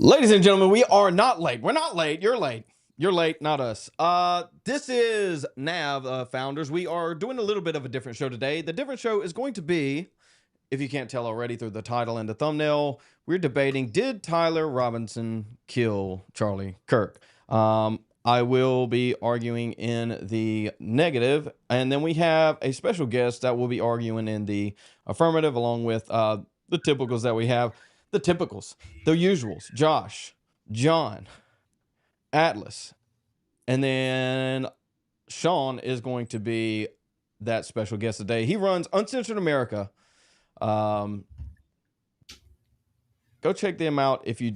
Ladies and gentlemen, we are not late. We're not late. You're late. You're late, not us. This is Nav Founders. We are doing a little bit of a different show today. The different show is going to be, if you can't tell already through the title and the thumbnail, we're debating, did Tyler Robinson kill Charlie Kirk? I will be arguing in the negative, and then we have a special guest that will be arguing in the affirmative, along with the typicals that we have. The typicals, the usuals, Josh, John, Atlas, and then Sean is going to be that special guest today. He runs Uncensored America. Go check them out if you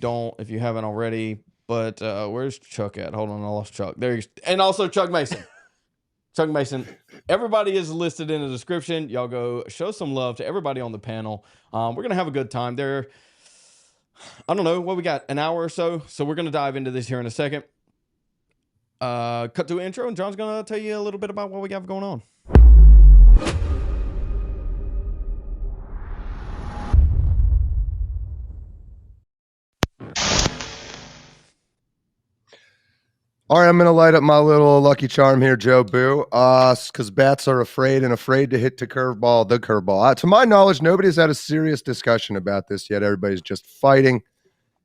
haven't already. But where's Chuck at? Hold on, I lost Chuck. There he is. And also Chuck Mason. Chuck Mason. Everybody is listed in the description. Y'all go show some love to everybody on the panel. We're going to have a good time there. I don't know what we got, an hour or so. So we're going to dive into this here in a second. Cut to an intro, and John's going to tell you a little bit about what we got going on. All right, I'm going to light up my little lucky charm here, Joe Boo, because bats are afraid to hit the curveball. To my knowledge, nobody's had a serious discussion about this yet. Everybody's just fighting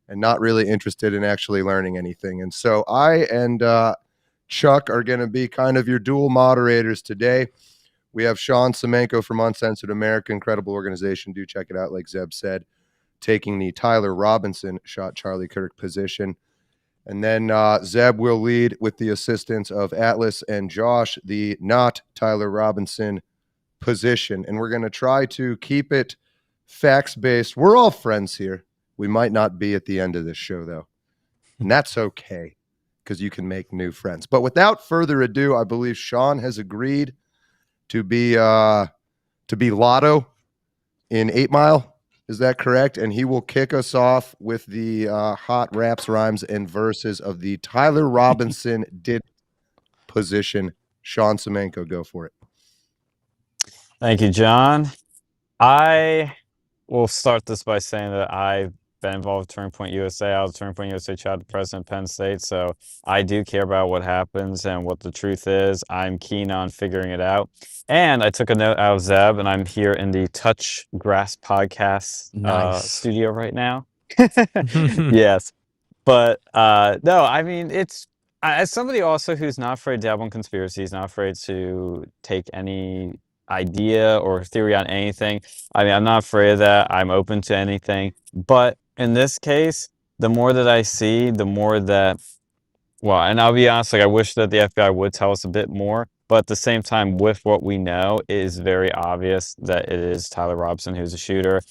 and not really interested in actually learning anything. And so I and Chuck are going to be kind of your dual moderators today. We have Sean Semenko from Uncensored America, incredible organization. Do check it out, like Zeb said, taking the Tyler Robinson shot Charlie Kirk position. And then Zeb will lead with the assistance of Atlas and Josh, the not Tyler Robinson position. And we're going to try to keep it facts-based. We're all friends here. We might not be at the end of this show, though. And that's okay, because you can make new friends. But without further ado, I believe Sean has agreed to be Lotto in 8 Mile. Is that correct? And he will kick us off with the hot raps, rhymes, and verses of the Tyler Robinson did position. Sean Semenko, go for it. Thank you, John. I will start this by saying that I've been involved with Turning Point USA. I was Turning Point USA chapter president of Penn State, so I do care about what happens and what the truth is. I'm keen on figuring it out. And I took a note out of Zeb, and I'm here in the Touch Grass podcast studio right now. Yes. But no, I mean, it's as somebody also who's not afraid to dabble in conspiracies, not afraid to take any idea or theory on anything. I mean, I'm not afraid of that. I'm open to anything. But in this case, the more that I see, the more that, well, and I'll be honest, like, I wish that the FBI would tell us a bit more. But at the same time, with what we know, it is very obvious that it is Tyler Robinson who's a shooter,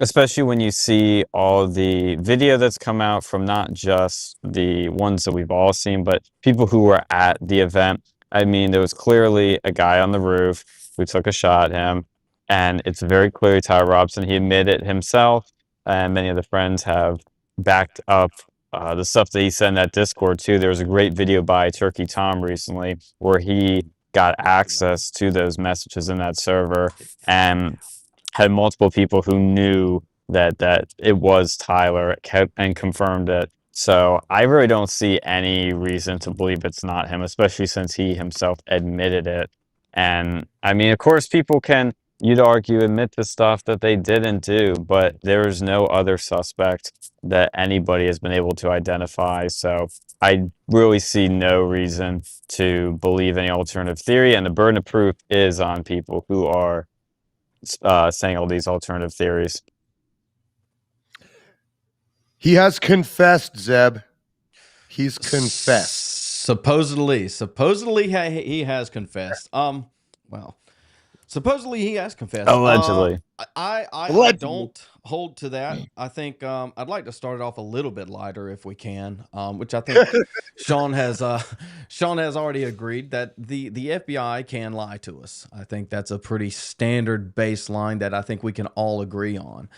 especially when you see all the video that's come out from not just the ones that we've all seen, but people who were at the event. I mean, there was clearly a guy on the roof who took a shot at him, and it's very clearly Tyler Robinson. He admitted himself, and many of the friends have backed up the stuff that he said in that Discord too. There was a great video by Turkey Tom recently where he got access to those messages in that server and had multiple people who knew that it was Tyler and confirmed it. So I really don't see any reason to believe it's not him, especially since he himself admitted it. And I mean, of course, people can, you'd argue, admit to stuff that they didn't do, but there is no other suspect that anybody has been able to identify. So I really see no reason to believe any alternative theory. And the burden of proof is on people who are saying all these alternative theories. He has confessed, Zeb. He's confessed. Supposedly he has confessed. Well, supposedly he has confessed. Allegedly. I don't hold to that. I think I'd like to start it off a little bit lighter if we can, which I think Sean has already agreed that the FBI can lie to us. I think that's a pretty standard baseline that I think we can all agree on.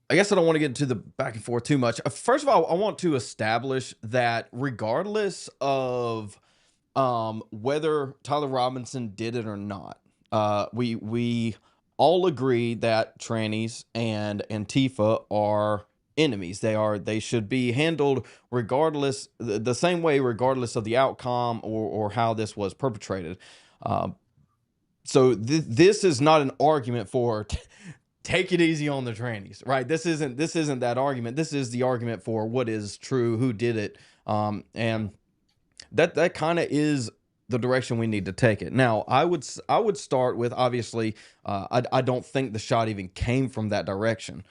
I guess I don't want to get into the back and forth too much. First of all, I want to establish that regardless of whether Tyler Robinson did it or not, we all agree that trannies and Antifa are enemies. They should be handled regardless, the same way, regardless of the outcome or how this was perpetrated. So this is not an argument for take it easy on the trannies, right? This isn't that argument. This is the argument for what is true, who did it, and that kind of is the direction we need to take it. Now, I would start with, obviously, I don't think the shot even came from that direction.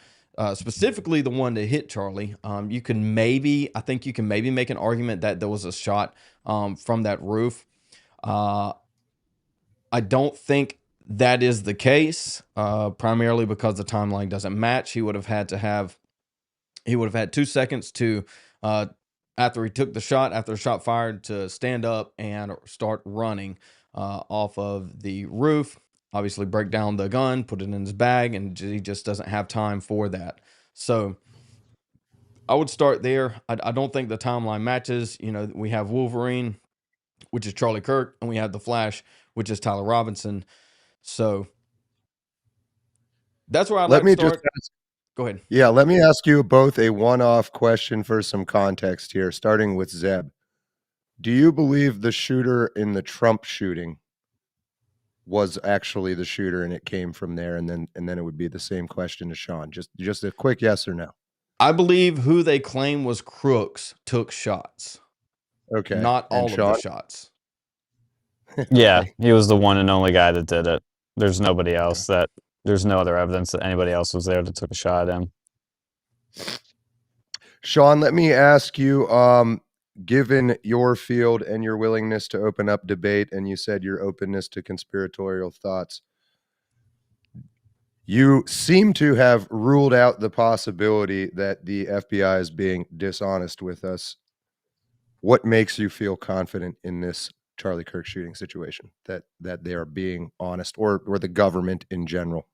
Specifically the one that hit Charlie. I think you can maybe make an argument that there was a shot from that roof. I don't think that is the case, primarily because the timeline doesn't match. He would have had 2 seconds to, after he took the shot, after the shot fired, to stand up and start running off of the roof. Obviously, break down the gun, put it in his bag, and he just doesn't have time for that. So I would start there. I don't think the timeline matches. You know, we have Wolverine, which is Charlie Kirk, and we have the Flash, which is Tyler Robinson. So that's where I'd like to start. Go ahead. Yeah, let me ask you both a one-off question for some context here, starting with Zeb. Do you believe the shooter in the Trump shooting was actually the shooter and it came from there? And then it would be the same question to Sean. Just a quick yes or no. I believe who they claim was crooks took shots. Okay. Not all of the shots. Yeah, he was the one and only guy that did it. There's nobody else there's no other evidence that anybody else was there that took a shot at him. Sean, let me ask you, given your field and your willingness to open up debate, and you said your openness to conspiratorial thoughts, you seem to have ruled out the possibility that the FBI is being dishonest with us. What makes you feel confident in this Charlie Kirk shooting situation, that they are being honest, or the government in general?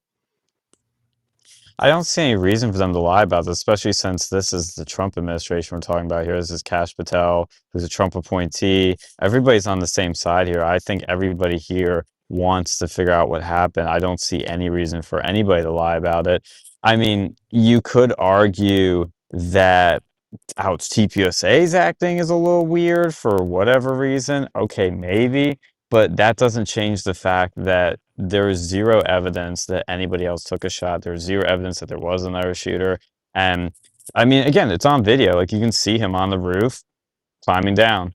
I don't see any reason for them to lie about this, especially since this is the Trump administration we're talking about here. This is Kash Patel, who's a Trump appointee. Everybody's on the same side here. I think everybody here wants to figure out what happened. I don't see any reason for anybody to lie about it. I mean, you could argue that how TPUSA is acting is a little weird for whatever reason. Okay, maybe. But that doesn't change the fact that there is zero evidence that anybody else took a shot. There's zero evidence that there was another shooter. And I mean, again, it's on video. Like, you can see him on the roof climbing down.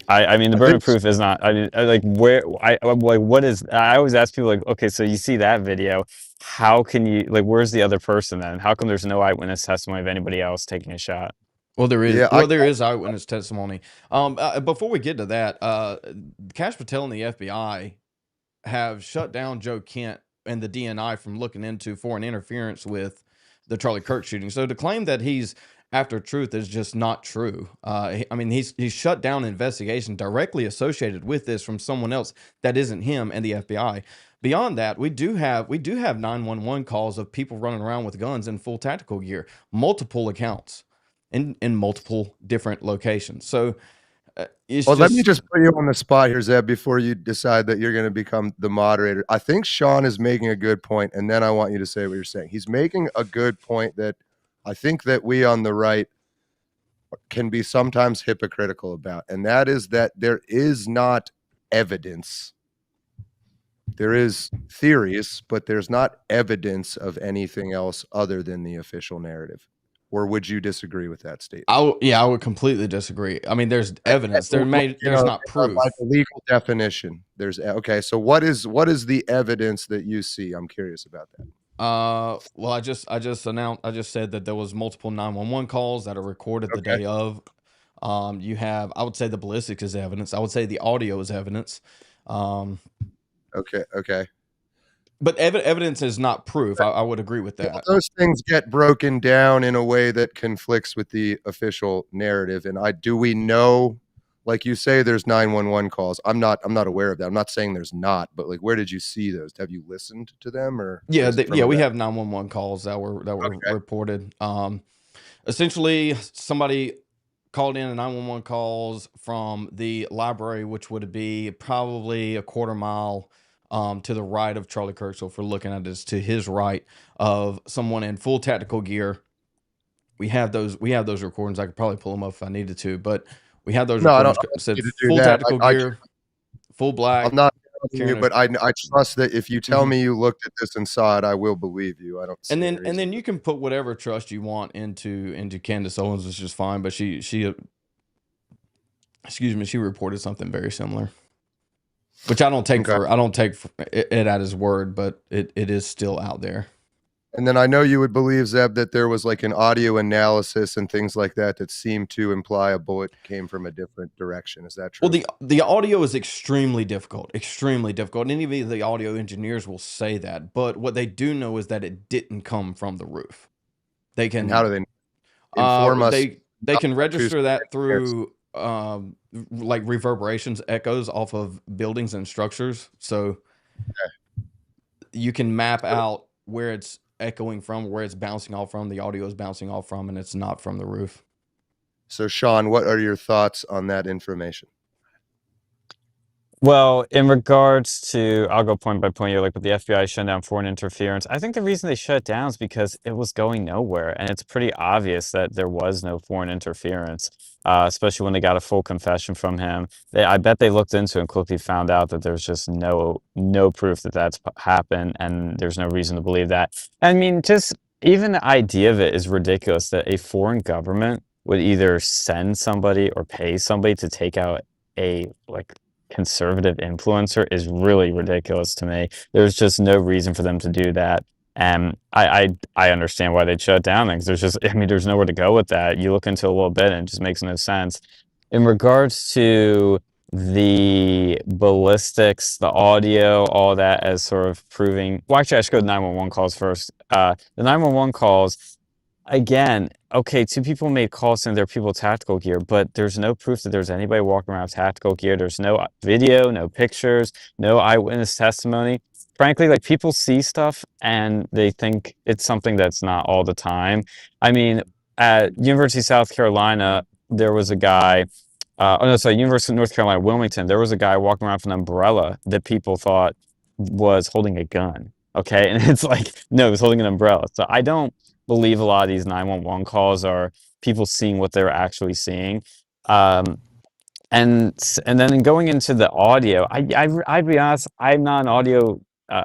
I mean, the burden of proof is not. I mean, like, what is? I always ask people, like, okay, so you see that video, how can you, like, where's the other person then? How come there's no eyewitness testimony of anybody else taking a shot? Well, there is. There is eyewitness testimony. Before we get to that, Kash Patel and the FBI have shut down Joe Kent and the DNI from looking into foreign interference with the Charlie Kirk shooting. So to claim that he's after truth is just not true. I mean, he's shut down an investigation directly associated with this from someone else that isn't him and the FBI. Beyond that, we do have 911 calls of people running around with guns in full tactical gear, multiple accounts in multiple different locations. So let me just put you on the spot here, Zeb, before you decide that you're going to become the moderator. I think Sean is making a good point, and then I want you to say what you're saying. He's making a good point that I think that we on the right can be sometimes hypocritical about, and that is that there is not evidence. There is theories, but there's not evidence of anything else other than the official narrative. Or would you disagree with that statement? I would completely disagree. I mean, there's evidence. There's not proof. By the legal definition, there's okay. So what is the evidence that you see? I'm curious about that. Well, I just said that there was multiple 911 calls that are recorded the day of. You have, I would say the ballistics is evidence. I would say the audio is evidence. Okay. But evidence is not proof. I would agree with that. Well, those things get broken down in a way that conflicts with the official narrative. And do we know, like you say, there's 911 calls. I'm not aware of that. I'm not saying there's not, but like, where did you see those? Have you listened to them or? Yeah, we have 911 calls that were reported. Essentially, somebody called in 911 calls from the library, which would be probably a quarter mile to the right of Charlie Kirk. So if we're looking at this, to his right of someone in full tactical gear. We have those recordings. I could probably pull them up if I needed to, but we have those No, I don't recordings. Said need to do full that. tactical gear, full black. I'm not telling you, carrying but I trust that if you tell Mhm. me you looked at this and saw it, I will believe you. I don't see And any then reason. you can put whatever trust you want into Candace Owens, which is fine. But she excuse me, she reported something very similar, which I don't take Okay. it at his word, but it is still out there. And then I know you would believe, Zeb, that there was like an audio analysis and things like that that seemed to imply a bullet came from a different direction. Is that true? Well, the audio is extremely difficult, and any of the audio engineers will say that. But what they do know is that it didn't come from the roof. They And how can do they inform us? they can register acoustic that engineers? through like reverberations, echoes off of buildings and structures. So you can map out where it's echoing from, where it's bouncing off from, the audio is bouncing off from, and it's not from the roof. So, Sean, what are your thoughts on that information? Well, in regards to, I'll go point by point here, like with the FBI shutting down foreign interference. I think the reason they shut it down is because it was going nowhere, and it's pretty obvious that there was no foreign interference, especially when they got a full confession from him. I bet they looked into it and quickly found out that there's just no proof that that's happened, and there's no reason to believe that. I mean, just even the idea of it is ridiculous that a foreign government would either send somebody or pay somebody to take out a conservative influencer is really ridiculous to me. There's just no reason for them to do that. And I understand why they shut down things. There's just, I mean, there's nowhere to go with that. You look into a little bit and it just makes no sense. In regards to the ballistics, the audio, all that as sort of proving, well, actually I should go to 911 calls first. The 911 calls, again, okay, two people made calls saying they're people with tactical gear, but there's no proof that there's anybody walking around with tactical gear. There's no video, no pictures, no eyewitness testimony. Frankly, like, people see stuff and they think it's something that's not all the time. I mean, at University of South Carolina, there was a guy, University of North Carolina, Wilmington, there was a guy walking around with an umbrella that people thought was holding a gun. Okay, and it's like, no, he was holding an umbrella. So I don't believe a lot of these 911 calls are people seeing what they're actually seeing. And then going into the audio, I'd be honest, I'm not an audio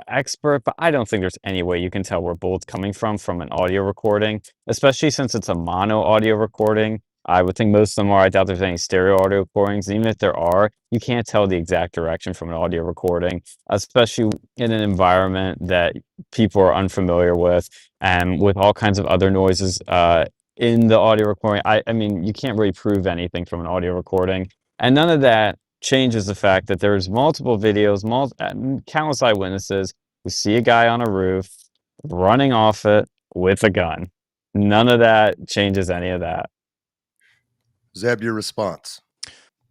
expert, but I don't think there's any way you can tell where bullets coming from an audio recording, especially since it's a mono audio recording. I would think most of them are. I doubt there's any stereo audio recordings. And even if there are, you can't tell the exact direction from an audio recording, especially in an environment that people are unfamiliar with and with all kinds of other noises in the audio recording. I mean, you can't really prove anything from an audio recording. And none of that changes the fact that there's multiple videos, countless eyewitnesses who see a guy on a roof running off it with a gun. None of that changes any of that. Zeb, your response?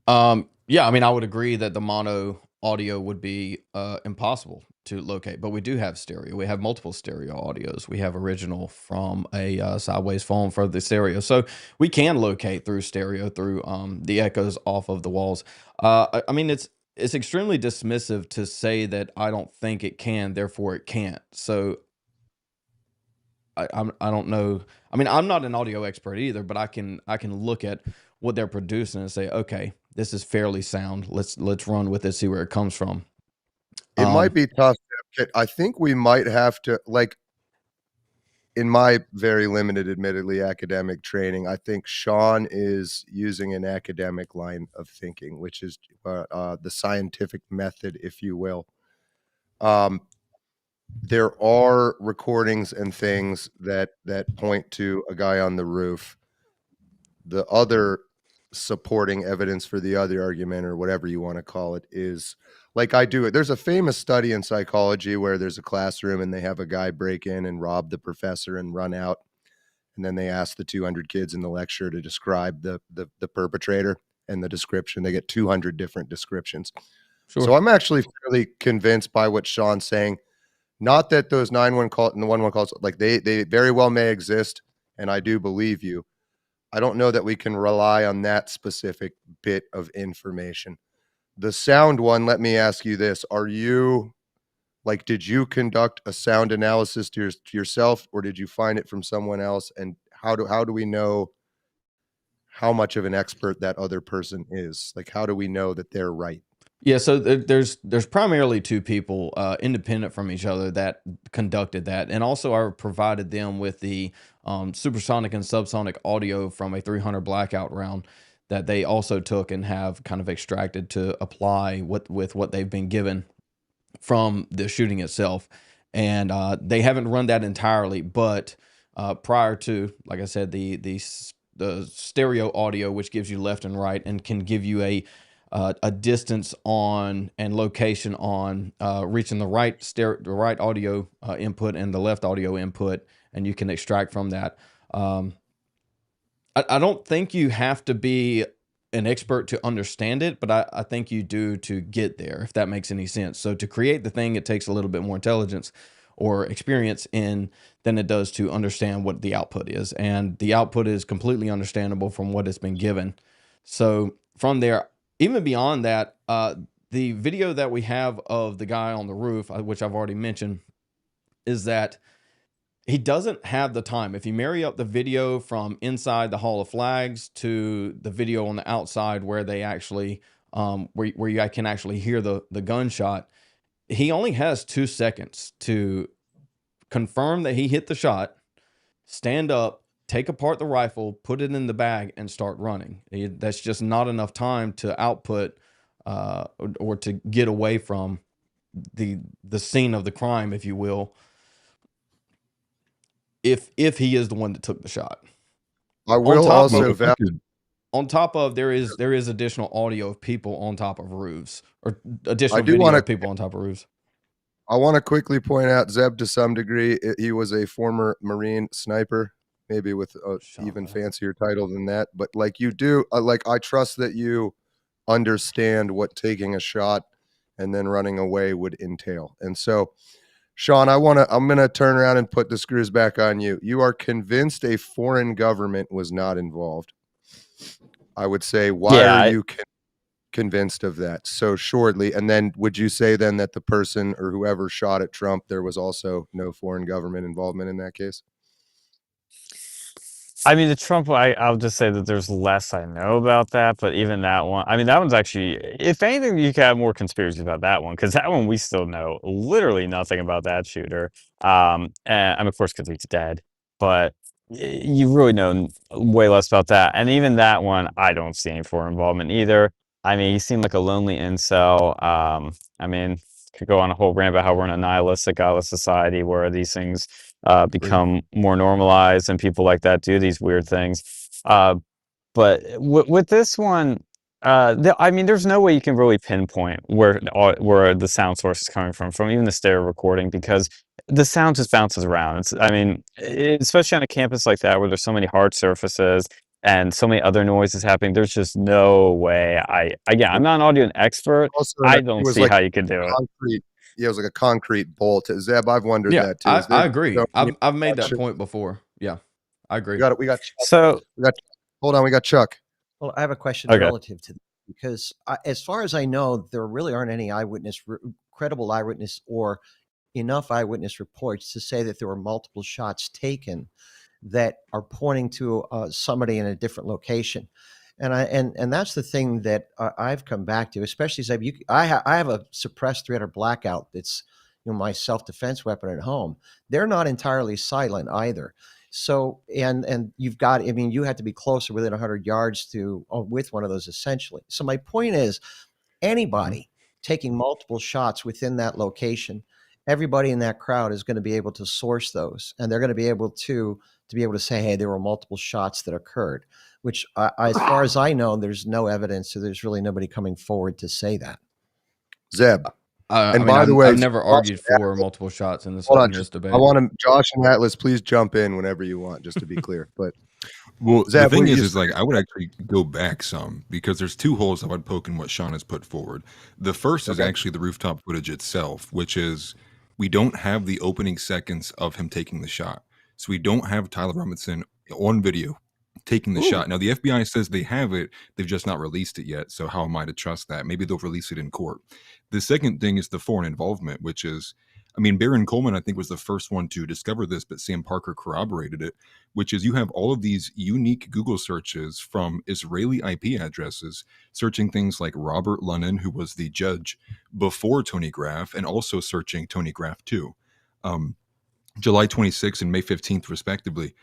Yeah, I mean, I would agree that the mono audio would be impossible to locate, but we do have stereo. We have multiple stereo audios. We have original from a sideways phone for the stereo, so we can locate through stereo through the echoes off of the walls. I mean, it's extremely dismissive to say that I don't think it can, therefore it can't. So I don't know. I mean, I'm not an audio expert either, but I can look at what they're producing and say, okay, this is fairly sound. Let's run with it, see where it comes from. It might be tough. I think we might have to, like, in my very limited, admittedly, academic training, I think Sean is using an academic line of thinking, which is the scientific method, if you will. There are recordings and things that point to a guy on the roof. The other supporting evidence for the other argument, or whatever you want to call it, is like I do it. There's a famous study in psychology where there's a classroom and they have a guy break in and rob the professor and run out. And then they ask the 200 kids in the lecture to describe the perpetrator, and the description. They get 200 different descriptions. Sure. So I'm actually fairly convinced by what Sean's saying. Not that those 911 calls and the 111 calls, like they very well may exist, and I do believe you. I don't know that we can rely on that specific bit of information. The sound one, let me ask you this. Are you Like, did you conduct a sound analysis to yourself, or did you find it from someone else? And how do we know how much of an expert that other person is? Like, how do we know that they're right? Yeah, so there's primarily two people independent from each other that conducted that, and also I provided them with the supersonic and subsonic audio from a 300 blackout round that they also took and have kind of extracted to apply with what they've been given from the shooting itself. And they haven't run that entirely, but prior to, like I said, the stereo audio, which gives you left and right and can give you a distance on and location on reaching the right audio input and the left audio input, and you can extract from that. I don't think you have to be an expert to understand it, but I think you do to get there, if that makes any sense. So to create the thing, it takes a little bit more intelligence or experience in than it does to understand what the output is. And the output is completely understandable from what has been given. So from there, even beyond that, the video that we have of the guy on the roof, which I've already mentioned, is that he doesn't have the time. If you marry up the video from inside the Hall of Flags to the video on the outside where they actually, where you can actually hear the gunshot, he only has 2 seconds to confirm that he hit the shot, stand up, take apart the rifle, put it in the bag, and start running. That's just not enough time to output or to get away from the scene of the crime, if you will, if he is the one that took the shot. I will also on top of there is additional audio of people on top of roofs, or additional I do video wanna- of people on top of roofs. I want to quickly point out Zeb, to some degree, he was a former Marine sniper, maybe with an even fancier title than that. But like you do, like I trust that you understand what taking a shot and then running away would entail. And so, Sean, I'm going to turn around and put the screws back on you. You are convinced a foreign government was not involved. I would say, why are you convinced of that so shortly? And then would you say then that the person or whoever shot at Trump, there was also no foreign government involvement in that case? I mean, the Trump, I'll just say that there's less I know about that, but even that one, I mean, that one's actually, if anything, you could have more conspiracies about that one, because that one we still know literally nothing about that shooter. And I mean, of course, because he's dead, but you really know way less about that. And even that one, I don't see any foreign involvement either. I mean, he seemed like a lonely incel. I mean, could go on a whole rant about how we're in a nihilistic, godless society where these things become more normalized and people like that do these weird things. But with this one, I mean, there's no way you can really pinpoint where the sound source is coming from even the stereo recording, because the sound just bounces around. I mean, especially on a campus like that where there's so many hard surfaces and so many other noises happening, there's just no way. I'm not an audio expert. Also, I don't see how you could do it. Yeah, it was like a concrete bolt. Zeb, I've wondered that too. I agree. I've made that point before. Yeah, I agree. We got Chuck. Hold on, we got Chuck. Well, I have a question relative to that, because as far as I know, there really aren't any credible eyewitness or enough eyewitness reports to say that there were multiple shots taken that are pointing to somebody in a different location. And that's the thing that I've come back to, especially Zeb. I have a suppressed 300 blackout. That's my self-defense weapon at home. They're not entirely silent either. So and you've got, I mean, you have to be closer within 100 yards with one of those essentially. So my point is, anybody taking multiple shots within that location, everybody in that crowd is going to be able to source those, and they're going to be able to say, hey, there were multiple shots that occurred, which as far as I know, there's no evidence. So there's really nobody coming forward to say that. Zeb. And by the way, I've never argued for multiple shots in this debate. I want Josh and Atlas, please jump in whenever you want, just to be clear. But well, Zeb, the thing is like I would actually go back some, because there's two holes I would poke in what Sean has put forward. The first is actually the rooftop footage itself, which is we don't have the opening seconds of him taking the shot. So we don't have Tyler Robinson on video taking the shot. Now, the FBI says they have it. They've just not released it yet. So how am I to trust that? Maybe they'll release it in court. The second thing is the foreign involvement, which is I mean, Baron Coleman, I think, was the first one to discover this, but Sam Parker corroborated it, which is you have all of these unique Google searches from Israeli IP addresses, searching things like Robert Lunnan, who was the judge before Tony Graff, and also searching Tony Graff too, July 26th and May 15th, respectively.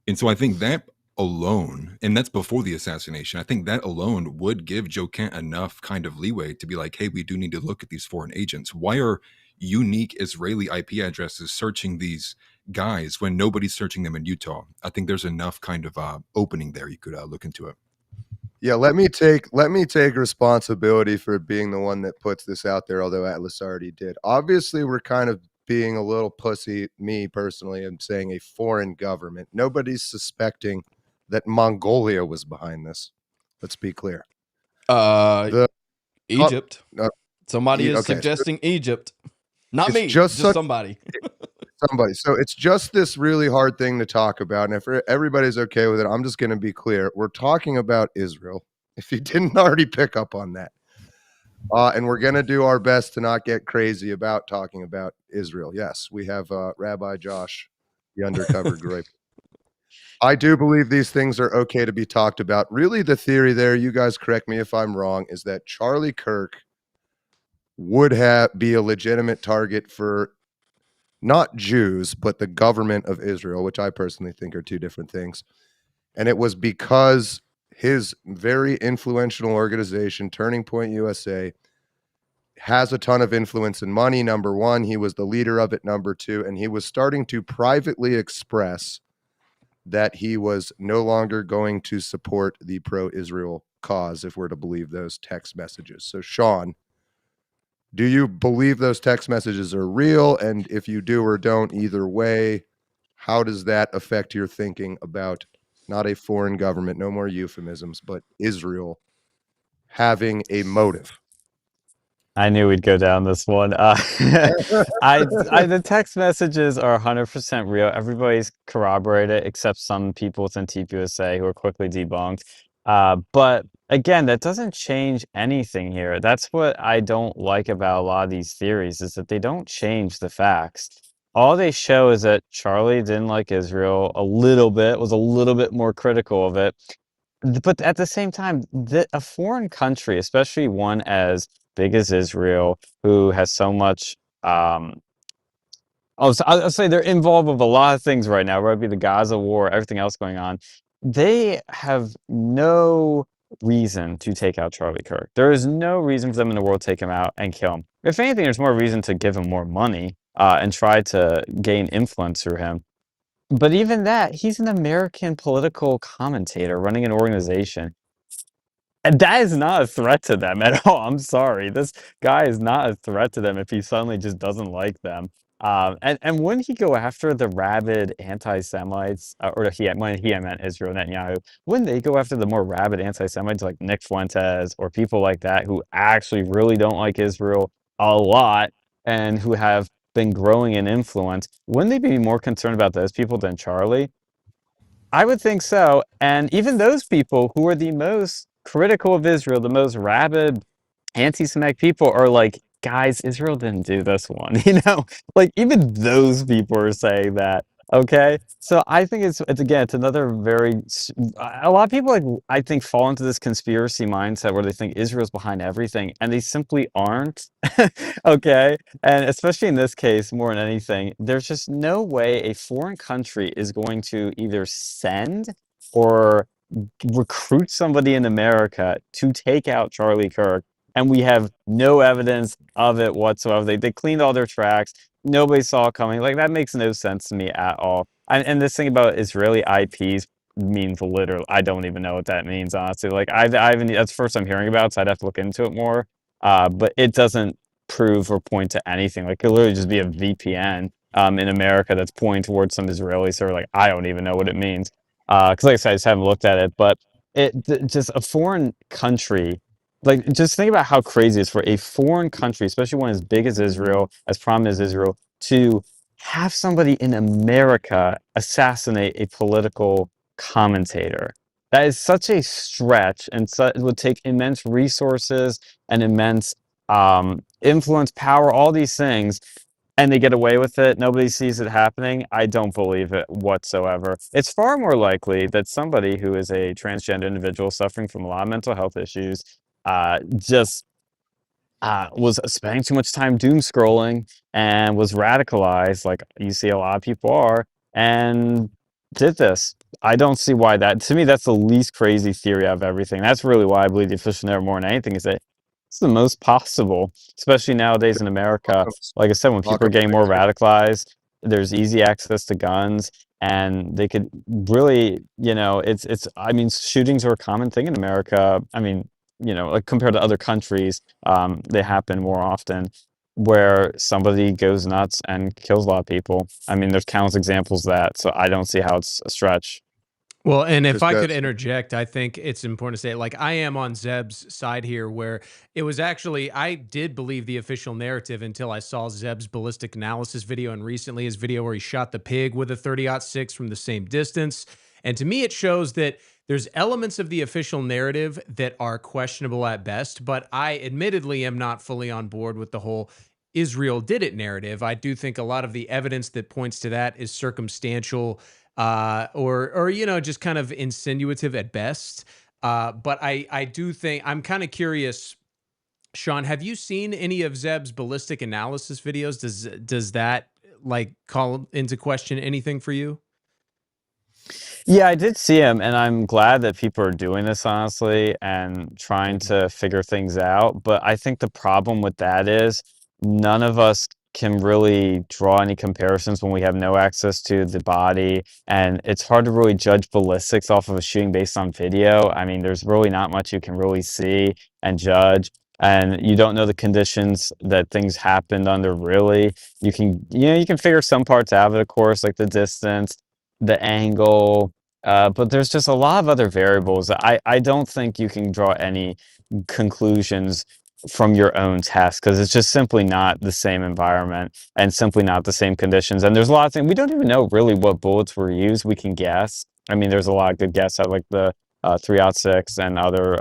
And so I think that alone, and that's before the assassination, I think that alone would give Joe Kent enough kind of leeway to be like, hey, we do need to look at these foreign agents. Why are unique Israeli IP addresses searching these guys when nobody's searching them in Utah? I think there's enough kind of opening there. You could look into it. Yeah, let me take responsibility for being the one that puts this out there, although Atlas already did. Obviously, we're kind of being a little pussy, me personally, I'm saying a foreign government. Nobody's suspecting that Mongolia was behind this. Let's be clear. Egypt. Somebody is suggesting Egypt. Not me, just somebody. Somebody. So it's just this really hard thing to talk about. And if everybody's okay with it, I'm just going to be clear. We're talking about Israel, if you didn't already pick up on that. And we're going to do our best to not get crazy about talking about Israel. Yes, we have Rabbi Josh, the undercover grape. I do believe these things are okay to be talked about. Really, the theory there, you guys correct me if I'm wrong, is that Charlie Kirk would be a legitimate target for not Jews, but the government of Israel, which I personally think are two different things. And it was because his very influential organization, Turning Point USA, has a ton of influence and money, number one. He was the leader of it, number two. And he was starting to privately express that he was no longer going to support the pro-Israel cause, if we're to believe those text messages. So, Sean, do you believe those text messages are real? And if you do or don't, either way, how does that affect your thinking about not a foreign government, no more euphemisms, but Israel having a motive? I knew we'd go down this one. The text messages are 100% real. Everybody's corroborated except some people within TPUSA who are quickly debunked. But again, that doesn't change anything here. That's what I don't like about a lot of these theories, is that they don't change the facts. All they show is that Charlie didn't like Israel a little bit, was a little bit more critical of it. But at the same time, a foreign country, especially one as big as Israel, who has so much, I'll say they're involved with a lot of things right now, whether it be the Gaza war, everything else going on. They have no reason to take out Charlie Kirk. There is no reason for them in the world to take him out and kill him. If anything, there's more reason to give him more money and try to gain influence through him. But even that, he's an American political commentator running an organization. And that is not a threat to them at all. I'm sorry. This guy is not a threat to them if he suddenly just doesn't like them. And wouldn't he go after the rabid anti-Semites, when he meant Israel, Netanyahu, wouldn't they go after the more rabid anti-Semites like Nick Fuentes or people like that who actually really don't like Israel a lot and who have been growing in influence? Wouldn't they be more concerned about those people than Charlie? I would think so. And even those people who are the most critical of Israel, the most rabid anti-Semitic people, are like, guys, Israel didn't do this one. Like even those people are saying that. Okay, so I think it's another a lot of people, I think, fall into this conspiracy mindset where they think Israel's behind everything, and they simply aren't. Okay, and especially in this case, more than anything, there's just no way a foreign country is going to either send or recruit somebody in America to take out Charlie Kirk, and we have no evidence of it whatsoever. They cleaned all their tracks. Nobody saw it coming. Like, that makes no sense to me at all. And this thing about Israeli IPs means literally, I don't even know what that means, honestly. Like, I haven't, that's the first I'm hearing about, so I'd have to look into it more. But it doesn't prove or point to anything. Like, it could literally just be a VPN in America that's pointing towards some Israeli server. Like, I don't even know what it means. Because like I said, I just haven't looked at it. But just a foreign country, like, just think about how crazy it is for a foreign country, especially one as big as Israel, as prominent as Israel, to have somebody in America assassinate a political commentator. That is such a stretch, and it would take immense resources and immense influence, power, all these things. and they get away with it. Nobody sees it happening. I don't believe it whatsoever. It's far more likely that somebody who is a transgender individual suffering from a lot of mental health issues just was spending too much time doom scrolling and was radicalized, like you see a lot of people are, and did this. I don't see why that. To me, that's the least crazy theory of everything. That's really why I believe the official narrative more than anything is that it's the most possible, especially nowadays in America. Like I said, when people are getting more radicalized, there's easy access to guns, and they could really, it's. I mean, shootings are a common thing in America. I mean, like compared to other countries, they happen more often where somebody goes nuts and kills a lot of people. I mean, there's countless examples of that, so I don't see how it's a stretch. Well, and if Just I could goes- interject, I think it's important to say, like, I am on Zeb's side here, where it was actually, I did believe the official narrative until I saw Zeb's ballistic analysis video, and recently his video where he shot the pig with a 30-06 from the same distance. And to me, it shows that there's elements of the official narrative that are questionable at best, but I admittedly am not fully on board with the whole Israel did it narrative. I do think a lot of the evidence that points to that is circumstantial, or just kind of insinuative at best. But I do think, I'm kind of curious, Sean, have you seen any of Zeb's ballistic analysis videos? Does that like call into question anything for you? Yeah, I did see him, and I'm glad that people are doing this, honestly, and trying to figure things out. But I think the problem with that is none of us can really draw any comparisons when we have no access to the body, and it's hard to really judge ballistics off of a shooting based on video. I mean, there's really not much you can really see and judge, and you don't know the conditions that things happened under, really. You can figure some parts out of it, of course, like the distance, the angle, but there's just a lot of other variables. I don't think you can draw any conclusions from your own test because it's just simply not the same environment and simply not the same conditions. And there's a lot of things we don't even know really what bullets were used. We can guess. I mean, there's a lot of good guess at like the 3-06 and other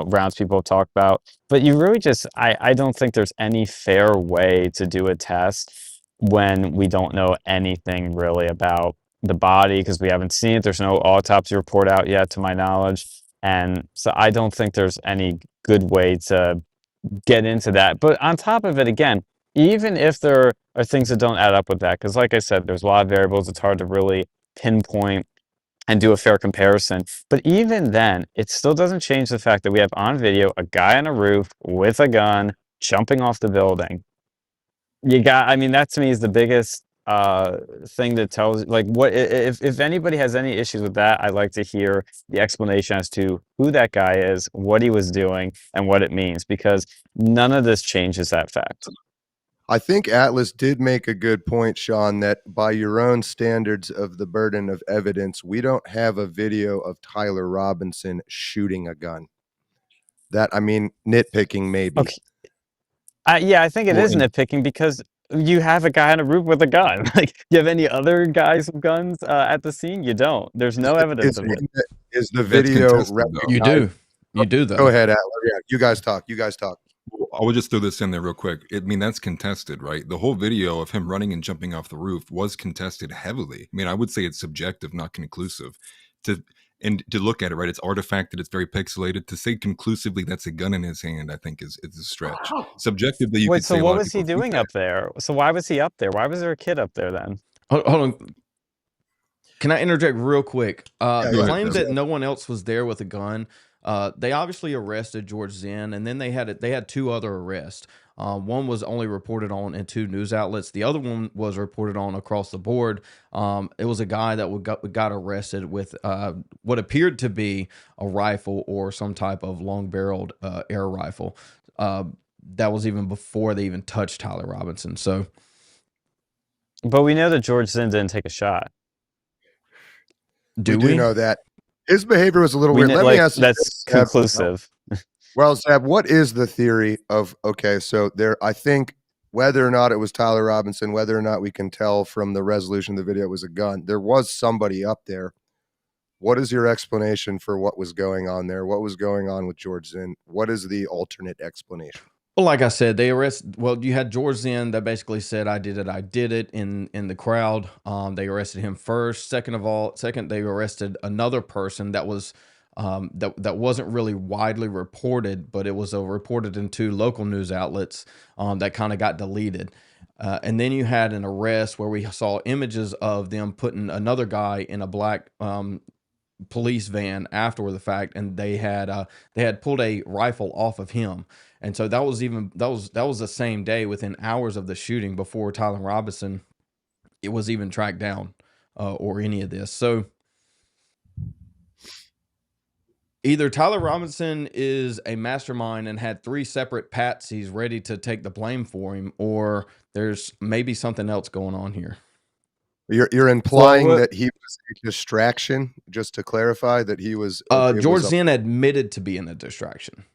rounds people have talked about. But you really I don't think there's any fair way to do a test when we don't know anything really about the body because we haven't seen it. There's no autopsy report out yet, to my knowledge. And so I don't think there's any good way to get into that. But on top of it, again, even if there are things that don't add up with that, because like I said, there's a lot of variables, it's hard to really pinpoint and do a fair comparison. But even then, it still doesn't change the fact that we have on video a guy on a roof with a gun jumping off the building. That to me is the biggest thing that tells, like, what if anybody has any issues with that, I'd like to hear the explanation as to who that guy is, what he was doing, and what it means, because none of this changes that fact. I think Atlas did make a good point, Sean, that by your own standards of the burden of evidence, we don't have a video of Tyler Robinson shooting a gun. That, I mean, nitpicking maybe. Okay. I think it is nitpicking because you have a guy on a roof with a gun. Like, you have any other guys with guns at the scene? You don't. There's no evidence of it. Is the video? You do though. Go ahead, Atlas. Yeah, you guys talk. Well, I will just throw this in there real quick. I mean, that's contested, right? The whole video of him running and jumping off the roof was contested heavily. I mean, I would say it's subjective, not conclusive. To look at it, right, it's artifacted, it's very pixelated. To say conclusively that's a gun in his hand, I think is a stretch. Subjectively, you could say. Wait, so what was he doing up there? So why was he up there? Why was there a kid up there then? Hold on. Can I interject real quick? The claim that ahead. no one else was there with a gun. They obviously arrested George Zinn, and then they had two other arrests. One was only reported on in 2 news outlets. The other one was reported on across the board. It was a guy that got arrested with what appeared to be a rifle or some type of long-barreled air rifle. That was even before they even touched Tyler Robinson. So, but we know that George Zinn didn't take a shot. Do we know that his behavior was a little weird? Let me ask you. That's conclusive. Well, Zeb, what is the theory of, okay, so I think whether or not it was Tyler Robinson, whether or not we can tell from the resolution of the video it was a gun, there was somebody up there. What is your explanation for what was going on there? What was going on with George Zinn? What is the alternate explanation? Well, like I said, they arrested. Well, you had George Zinn that basically said, "I did it." In the crowd, they arrested him first. Second, they arrested another person that was that wasn't really widely reported, but it was reported in 2 local news outlets that kind of got deleted. And then you had an arrest where we saw images of them putting another guy in a black police van after the fact, and they had pulled a rifle off of him. And so that was the same day, within hours of the shooting, before Tyler Robinson it was even tracked down or any of this. So either Tyler Robinson is a mastermind and had 3 separate patsies ready to take the blame for him, or there's maybe something else going on here. You're implying that he was a distraction, just to clarify that he was George Zinn admitted to being a distraction.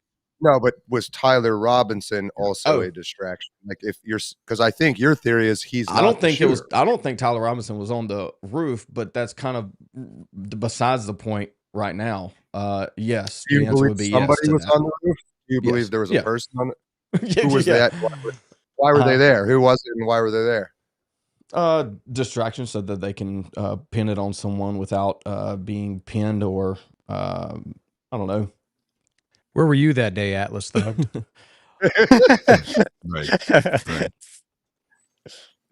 No, but was Tyler Robinson also a distraction? Like, if you're, because I think your theory is he's not I don't think the it was. shooter. I don't think Tyler Robinson was on the roof, but that's kind of besides the point right now. Yes, Do you the answer believe would be somebody yes to was that. on the roof? Do you Yes. believe there was a Yeah. person on it? Yeah, Who was yeah. that? Why were they there? Who was it, and why were they there? Distraction, so that they can pin it on someone without being pinned, or I don't know. Where were you that day, Atlas Thug? Right.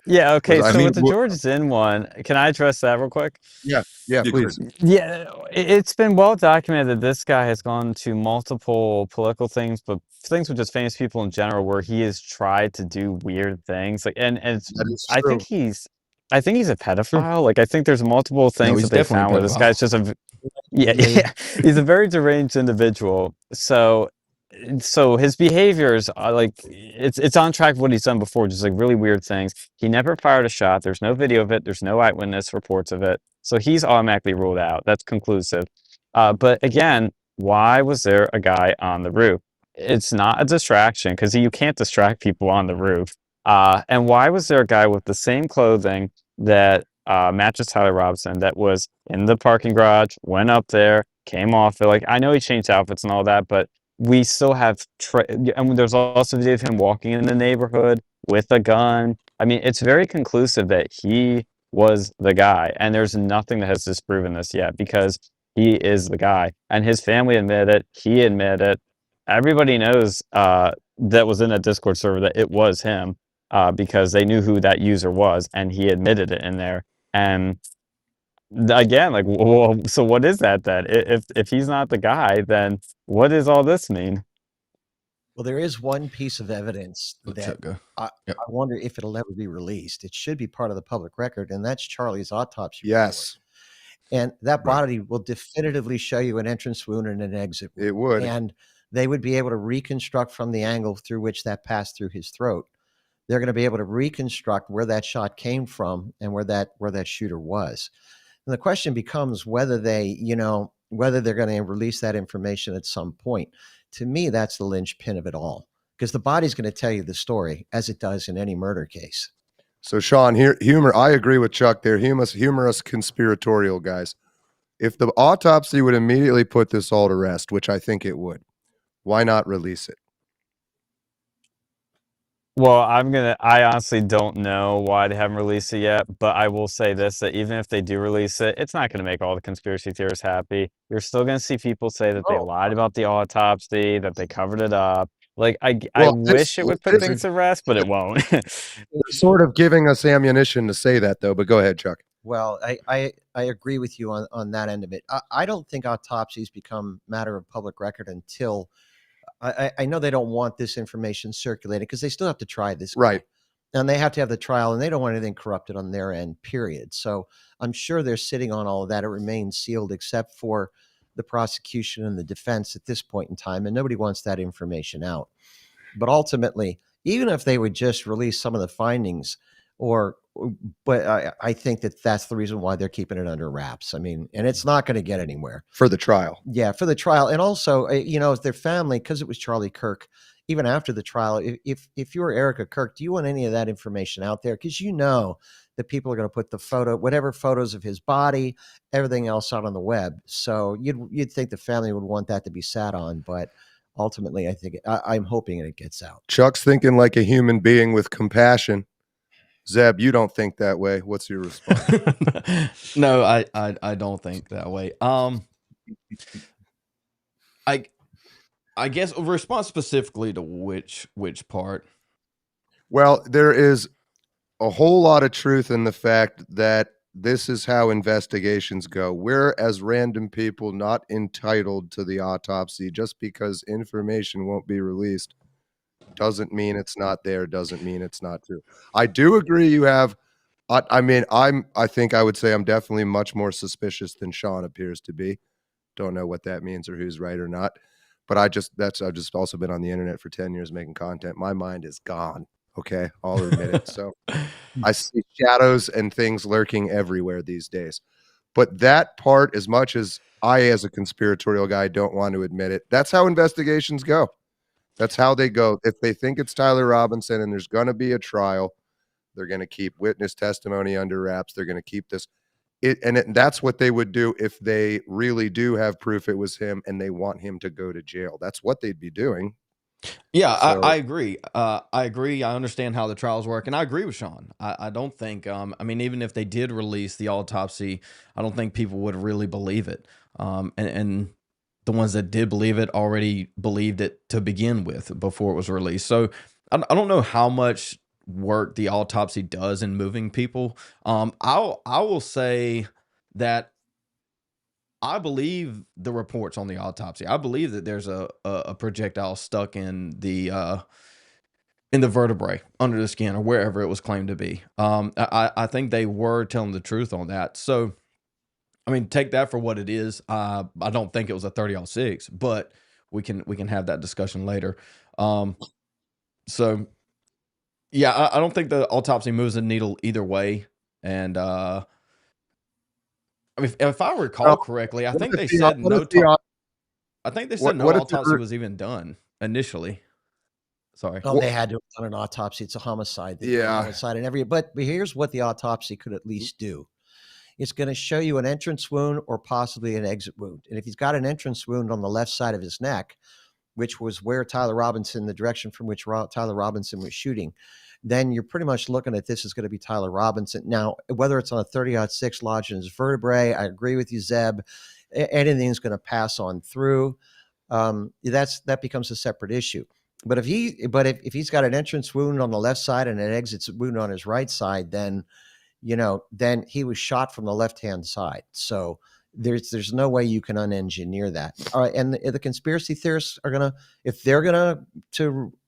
Yeah, okay. I So mean, with the George Zinn one, can I address that real quick? Yeah, please. Yeah, it's been well documented that this guy has gone to multiple political things, but things with just famous people in general, where he has tried to do weird things. Like, and it's, That is I true. think he's a pedophile. Like, I think there's multiple things he's that they definitely found where this pedophile. guy's just yeah, he's a very deranged individual. So his behaviors are like, it's on track with what he's done before, just like really weird things. He never fired a shot. There's no video of it. There's no eyewitness reports of it. So he's automatically ruled out. That's conclusive. But again, why was there a guy on the roof? It's not a distraction, because you can't distract people on the roof. And why was there a guy with the same clothing that matches Tyler Robinson, that was in the parking garage, went up there, came off it? Like, I know he changed outfits and all that, but we still have, and there's also video of him walking in the neighborhood with a gun. I mean, it's very conclusive that he was the guy, and there's nothing that has disproven this yet, because he is the guy, and his family admitted it. He admitted it. Everybody knows that was in that Discord server that it was him, because they knew who that user was, and he admitted it in there. And again, like, well, so what is that then? If he's not the guy, then what does all this mean? Well, there is one piece of evidence that I wonder if it'll ever be released. It should be part of the public record, and that's Charlie's autopsy report. Yes. And that body will definitively show you an entrance wound and an exit wound. It would. And they would be able to reconstruct from the angle through which that passed through his throat. They're going to be able to reconstruct where that shot came from and where that shooter was. And the question becomes whether whether they're going to release that information at some point. To me, that's the linchpin of it all, because the body's going to tell you the story, as it does in any murder case. So, Sean, humor. I agree with Chuck there. Humorous conspiratorial guys. If the autopsy would immediately put this all to rest, which I think it would, why not release it? Well, I honestly don't know why they haven't released it yet, but I will say this, that even if they do release it, it's not going to make all the conspiracy theorists happy. You're still going to see people say that they lied about the autopsy, that they covered it up. Like, I wish it would put things to rest, but it won't. Sort of giving us ammunition to say that, though, but go ahead, Chuck. Well, I agree with you on that end of it. I don't think autopsies become matter of public record until I know they don't want this information circulated, because they still have to try this guy. Right. And they have to have the trial, and they don't want anything corrupted on their end, period. So I'm sure they're sitting on all of that. It remains sealed except for the prosecution and the defense at this point in time, and nobody wants that information out. But ultimately, even if they would just release some of the findings, but I think that's the reason why they're keeping it under wraps. I mean, and it's not going to get anywhere. For the trial. Yeah, for the trial. And also, their family, because it was Charlie Kirk, even after the trial, if you were Erica Kirk, do you want any of that information out there? Because you know that people are going to put whatever photos of his body, everything else out on the web. So you'd think the family would want that to be sat on. But ultimately, I think I'm hoping it gets out. Chuck's thinking like a human being with compassion. Zeb, you don't think that way. What's your response? No, I don't think that way. I guess response specifically to which part. Well, there is a whole lot of truth in the fact that this is how investigations go. We're, as random people, not entitled to the autopsy. Just because information won't be released doesn't mean it's not there, doesn't mean it's not true. I do agree you have, I think I would say I'm definitely much more suspicious than Sean appears to be. Don't know what that means or who's right or not. But I've just also been on the internet for 10 years making content. My mind is gone. Okay, I'll admit it. So I see shadows and things lurking everywhere these days. But that part, as much as I, as a conspiratorial guy, don't want to admit it, that's how investigations go. That's how they go. If they think it's Tyler Robinson and there's going to be a trial, they're going to keep witness testimony under wraps. They're going to keep this. That's what they would do if they really do have proof it was him and they want him to go to jail. That's what they'd be doing. Yeah, So, I agree. I agree. I understand how the trials work, and I agree with Sean. I don't think. I mean, even if they did release the autopsy, I don't think people would really believe it. And the ones that did believe it already believed it to begin with before it was released. So I don't know how much work the autopsy does in moving people. I will say that I believe the reports on the autopsy. I believe that there's a projectile stuck in the vertebrae under the skin or wherever it was claimed to be. I think they were telling the truth on that. So, I mean, take that for what it is. I don't think it was a 30-06, but we can have that discussion later. So, yeah, I don't think the autopsy moves the needle either way. And I mean, if I recall correctly, I think they said no. I think they said no autopsy was even done initially. Sorry. Oh, they had to have done an autopsy. It's a homicide. Homicide and but here's what the autopsy could at least do. It's going to show you an entrance wound or possibly an exit wound. And if he's got an entrance wound on the left side of his neck, which was where the direction from which Tyler Robinson was shooting, then you're pretty much looking at this is going to be Tyler Robinson. Now, whether it's on a 30-06 lodged in his vertebrae, I agree with you, Zeb. Anything's going to pass on through. That becomes a separate issue. But if he's got an entrance wound on the left side and an exit wound on his right side, then he was shot from the left-hand side. So there's no way you can unengineer that. And the conspiracy theorists are gonna, if they're gonna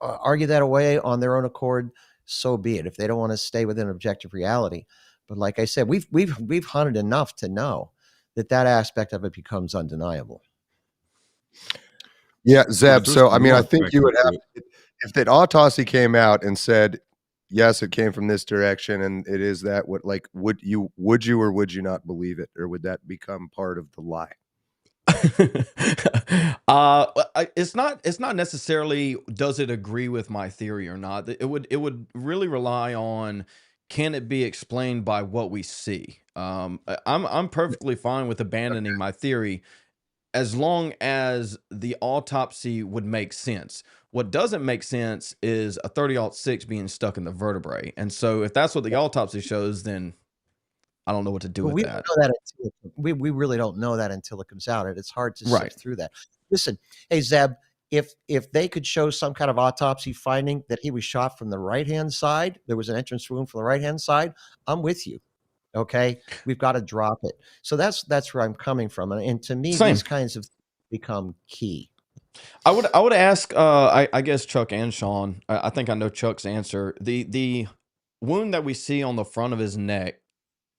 argue that away on their own accord, so be it. If they don't want to stay within objective reality, but like I said, we've hunted enough to know that aspect of it becomes undeniable. Yeah, Zeb. So I mean, I think you would have, if that autopsy came out and said, yes, it came from this direction, and it is that. Would you or would you not believe it, or would that become part of the lie? It's not necessarily does it agree with my theory or not. It would really rely on, can it be explained by what we see. I'm perfectly fine with abandoning my theory as long as the autopsy would make sense. What doesn't make sense is a 30-06 being stuck in the vertebrae. And so if that's what the autopsy shows, then I don't know what to do with that. Don't know that we really don't know that until it comes out. It's hard to sift through that. Listen, hey, Zeb, if they could show some kind of autopsy finding that he was shot from the right-hand side, there was an entrance wound from the right-hand side, I'm with you. Okay, we've got to drop it. So that's where I'm coming from, and to me, these kinds of become key. I would ask, I guess Chuck and Sean. I think I know Chuck's answer. The wound that we see on the front of his neck,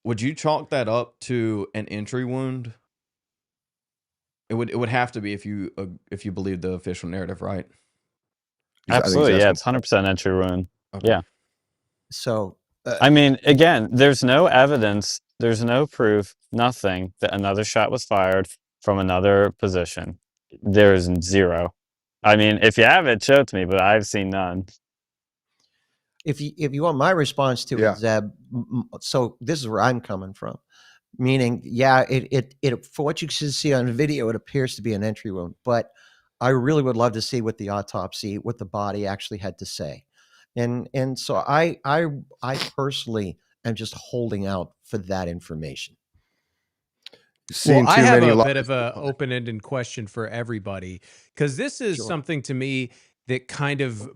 would you chalk that up to an entry wound? It would have to be if you believe the official narrative, right? Absolutely, yeah, it's 100% entry wound. Okay. Yeah. So. I mean, again, there's no evidence, there's no proof, nothing that another shot was fired from another position. There is zero. I mean, if you have it, show it to me, but I've seen none. If you want my response to it, Zeb, so this is where I'm coming from. Meaning, yeah, it for what you can see on video, it appears to be an entry wound, but I really would love to see what the autopsy, what the body actually had to say. And so I personally am just holding out for that information. Well, I have a bit of a open-ended question for everybody, because this is Sure. something to me that kind of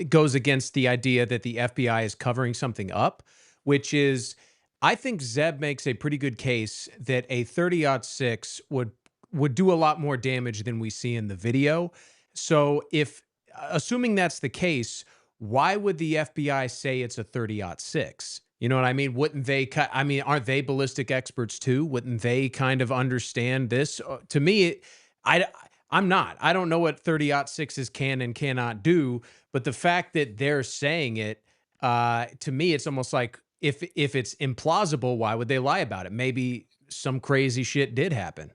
goes against the idea that the FBI is covering something up, which is, I think Zeb makes a pretty good case that a 30-06 would do a lot more damage than we see in the video. So if, assuming that's the case, why would the FBI say it's a 30-06? You know what I mean? Wouldn't they I mean, aren't they ballistic experts too? Wouldn't they kind of understand this? To me, I I'm not. I don't know what 30-06s can and cannot do, but the fact that they're saying it, to me, it's almost like, if it's implausible, why would they lie about it? Maybe some crazy shit did happen.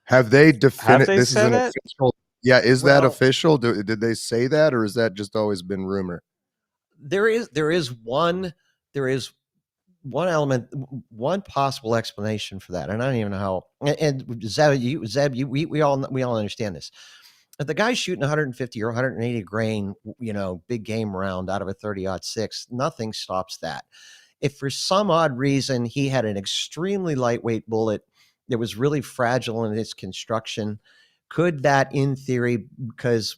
Have they Have they this is said an it? official? Yeah, is that Well- official? Did they say that, or is that just always been rumor? There is one element, one possible explanation for that, and I don't even know how. And Zeb, we all understand this. If the guy's shooting 150 or 180 grain, big game round out of a 30-06, nothing stops that. If for some odd reason he had an extremely lightweight bullet that was really fragile in its construction, could that in theory kind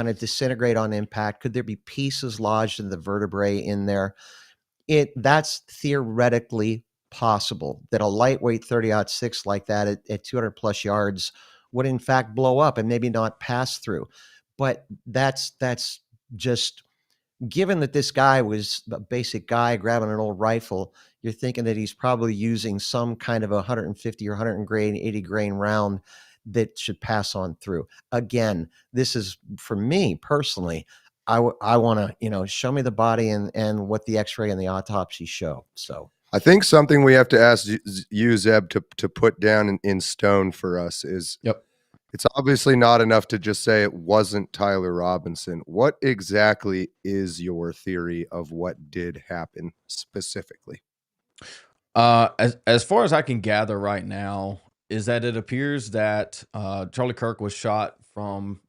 of disintegrate on impact? Could there be pieces lodged in the vertebrae in there? That's theoretically possible, that a lightweight 30-06 like that at 200 plus yards would in fact blow up and maybe not pass through. But that's just, given that this guy was a basic guy grabbing an old rifle, you're thinking that he's probably using some kind of a 150 or 180 grain round that should pass on through. Again, this is, for me personally, I want to, show me the body and what the x-ray and the autopsy show. So I think something we have to ask you, Zeb, to put down in stone for us is, Yep. It's obviously not enough to just say it wasn't Tyler Robinson. What exactly is your theory of what did happen specifically? As far as I can gather right now, is that it appears that Charlie Kirk was shot from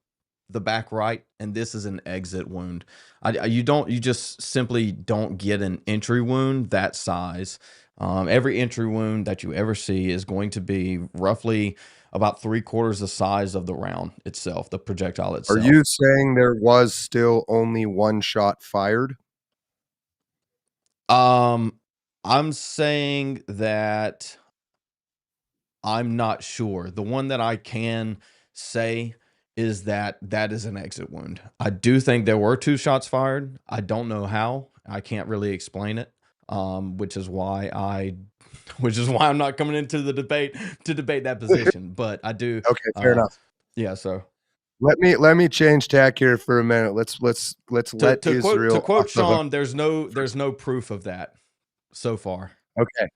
the back right, and this is an exit wound. You just simply don't get an entry wound that size. Every entry wound that you ever see is going to be roughly about 3/4 the size of the round itself, the projectile itself. Are you saying there was still only one shot fired? I'm saying that I'm not sure. The one that I can say is that is an exit wound. I do think there were 2 shots fired. I don't know how. I can't really explain it. Which is why I'm not coming into the debate to debate that position. But I do. Okay, fair enough. Yeah. So let me change tack here for a minute. Let's let Israel. To quote Sean, there's no proof of that so far. Okay.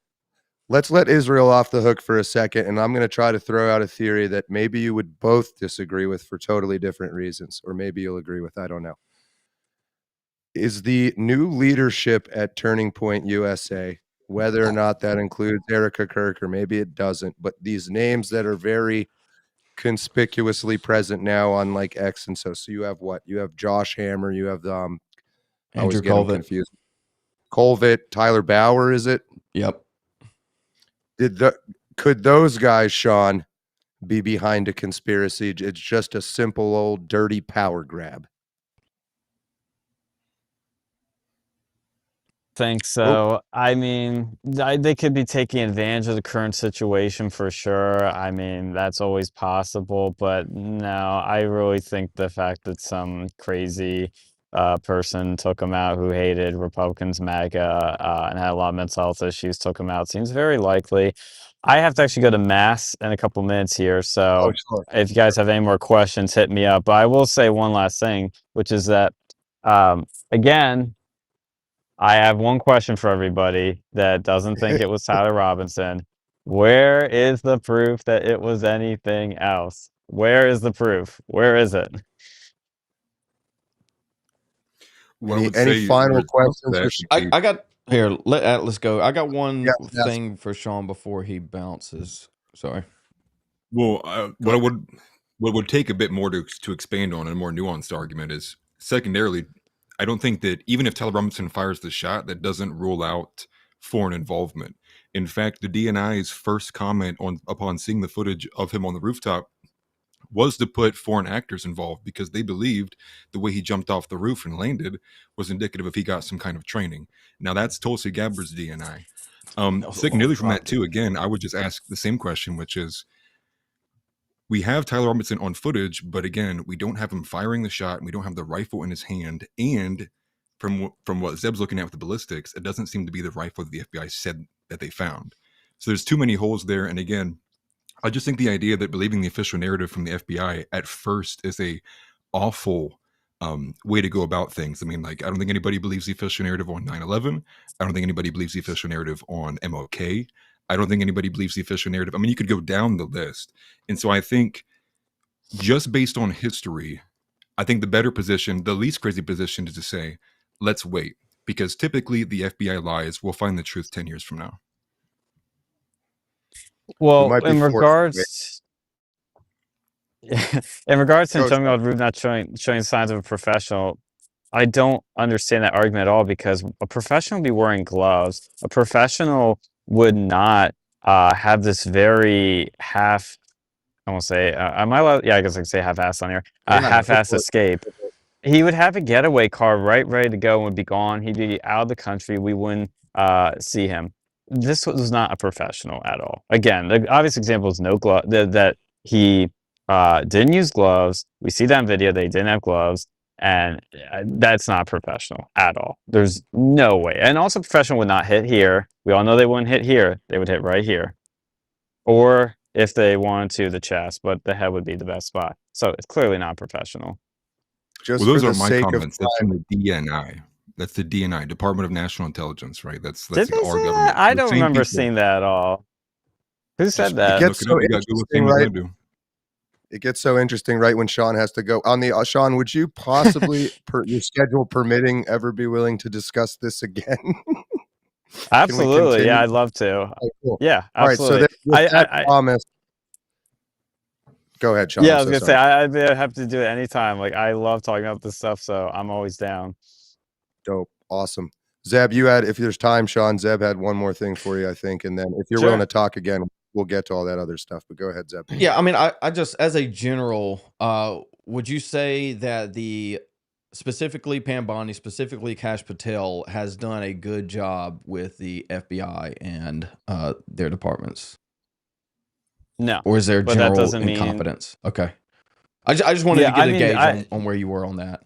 Let's let Israel off the hook for a second, and I'm going to try to throw out a theory that maybe you would both disagree with for totally different reasons, or maybe you'll agree with. I don't know. Is the new leadership at Turning Point USA, whether or not that includes Erica Kirk, or maybe it doesn't, but these names that are very conspicuously present now on like X and so you have what? You have Josh Hammer, you have Andrew Colvett, Colvett, Tyler Bauer, is it? Yep. Could those guys, Sean, be behind a conspiracy? It's just a simple old dirty power grab. Think so. I mean, they could be taking advantage of the current situation for sure. I mean, that's always possible, but no, I really think the fact that some crazy person took him out who hated Republicans, MAGA, and had a lot of mental health issues, took him out seems very likely. I have to actually go to mass in a couple minutes here, so if you guys have any more questions, hit me up. But I will say one last thing, which is that, again, I have one question for everybody that doesn't think it was Tyler Robinson. Where is the proof that it was anything else? Where is the proof? Where is it? Well, any final questions? I got here. Let's go. I got one thing for Sean before he bounces. Sorry. Well, what would take a bit more to expand on a more nuanced argument is secondarily, I don't think that even if Tyler Robinson fires the shot, that doesn't rule out foreign involvement. In fact, the DNI's first comment upon seeing the footage of him on the rooftop was to put foreign actors involved because they believed the way he jumped off the roof and landed was indicative of he got some kind of training. Now that's Tulsi Gabbard's DNI. Secondarily from that too, again, I would just ask the same question, which is, we have Tyler Robinson on footage, but again, we don't have him firing the shot, and we don't have the rifle in his hand. And from what Zeb's looking at with the ballistics, it doesn't seem to be the rifle that the FBI said that they found. So there's too many holes there. And again, I just think the idea that believing the official narrative from the FBI at first is a awful way to go about things. I mean, like, I don't think anybody believes the official narrative on 9/11. I don't think anybody believes the official narrative on MLK. I don't think anybody believes the official narrative. I mean, you could go down the list. And so I think just based on history, I think the better position, the least crazy position, is to say, let's wait. Because typically the FBI lies. We'll find the truth 10 years from now. Well, in regards to talking about Rube not showing signs of a professional, I don't understand that argument at all, because a professional would be wearing gloves. A professional would not have this very half, I won't say, am I allowed? Yeah, I guess I can say half-assed on here. Half-assed escape. He would have a getaway car ready to go and would be gone. He'd be out of the country. We wouldn't see him. This was not a professional at all. Again, the obvious example is no glove, that he didn't use gloves. We see that in video. They didn't have gloves. And that's not professional at all. There's no way. And also, professional would not hit here. We all know they wouldn't hit here. They would hit right here. Or if they wanted to, the chest, but the head would be the best spot. So it's clearly not professional. Well, those are my comments. That's from the DNI. That's the DNI, Department of National Intelligence, right? That's Did they say that? I don't remember seeing that at all. Who said that? It gets so interesting, right? It gets so interesting, right, when Sean has to go on the. Sean, would you possibly, your schedule permitting, ever be willing to discuss this again? Absolutely, yeah, I'd love to. Okay, cool. Yeah, absolutely. All right, so I promise. Go ahead, Sean. Yeah, I was gonna say I'd have to do it anytime. Like, I love talking about this stuff, so I'm always down. Dope, awesome. Zeb, you had, if there's time, Sean, Zeb had one more thing for you, I think, and then if you're willing to talk again, we'll get to all that other stuff. But go ahead, Zeb. Yeah, I mean, I just, as a general, would you say that specifically Pam Bondi, specifically Kash Patel, has done a good job with the FBI and their departments? No. Or is there general incompetence? Okay. I just wanted to get a gauge on where you were on that.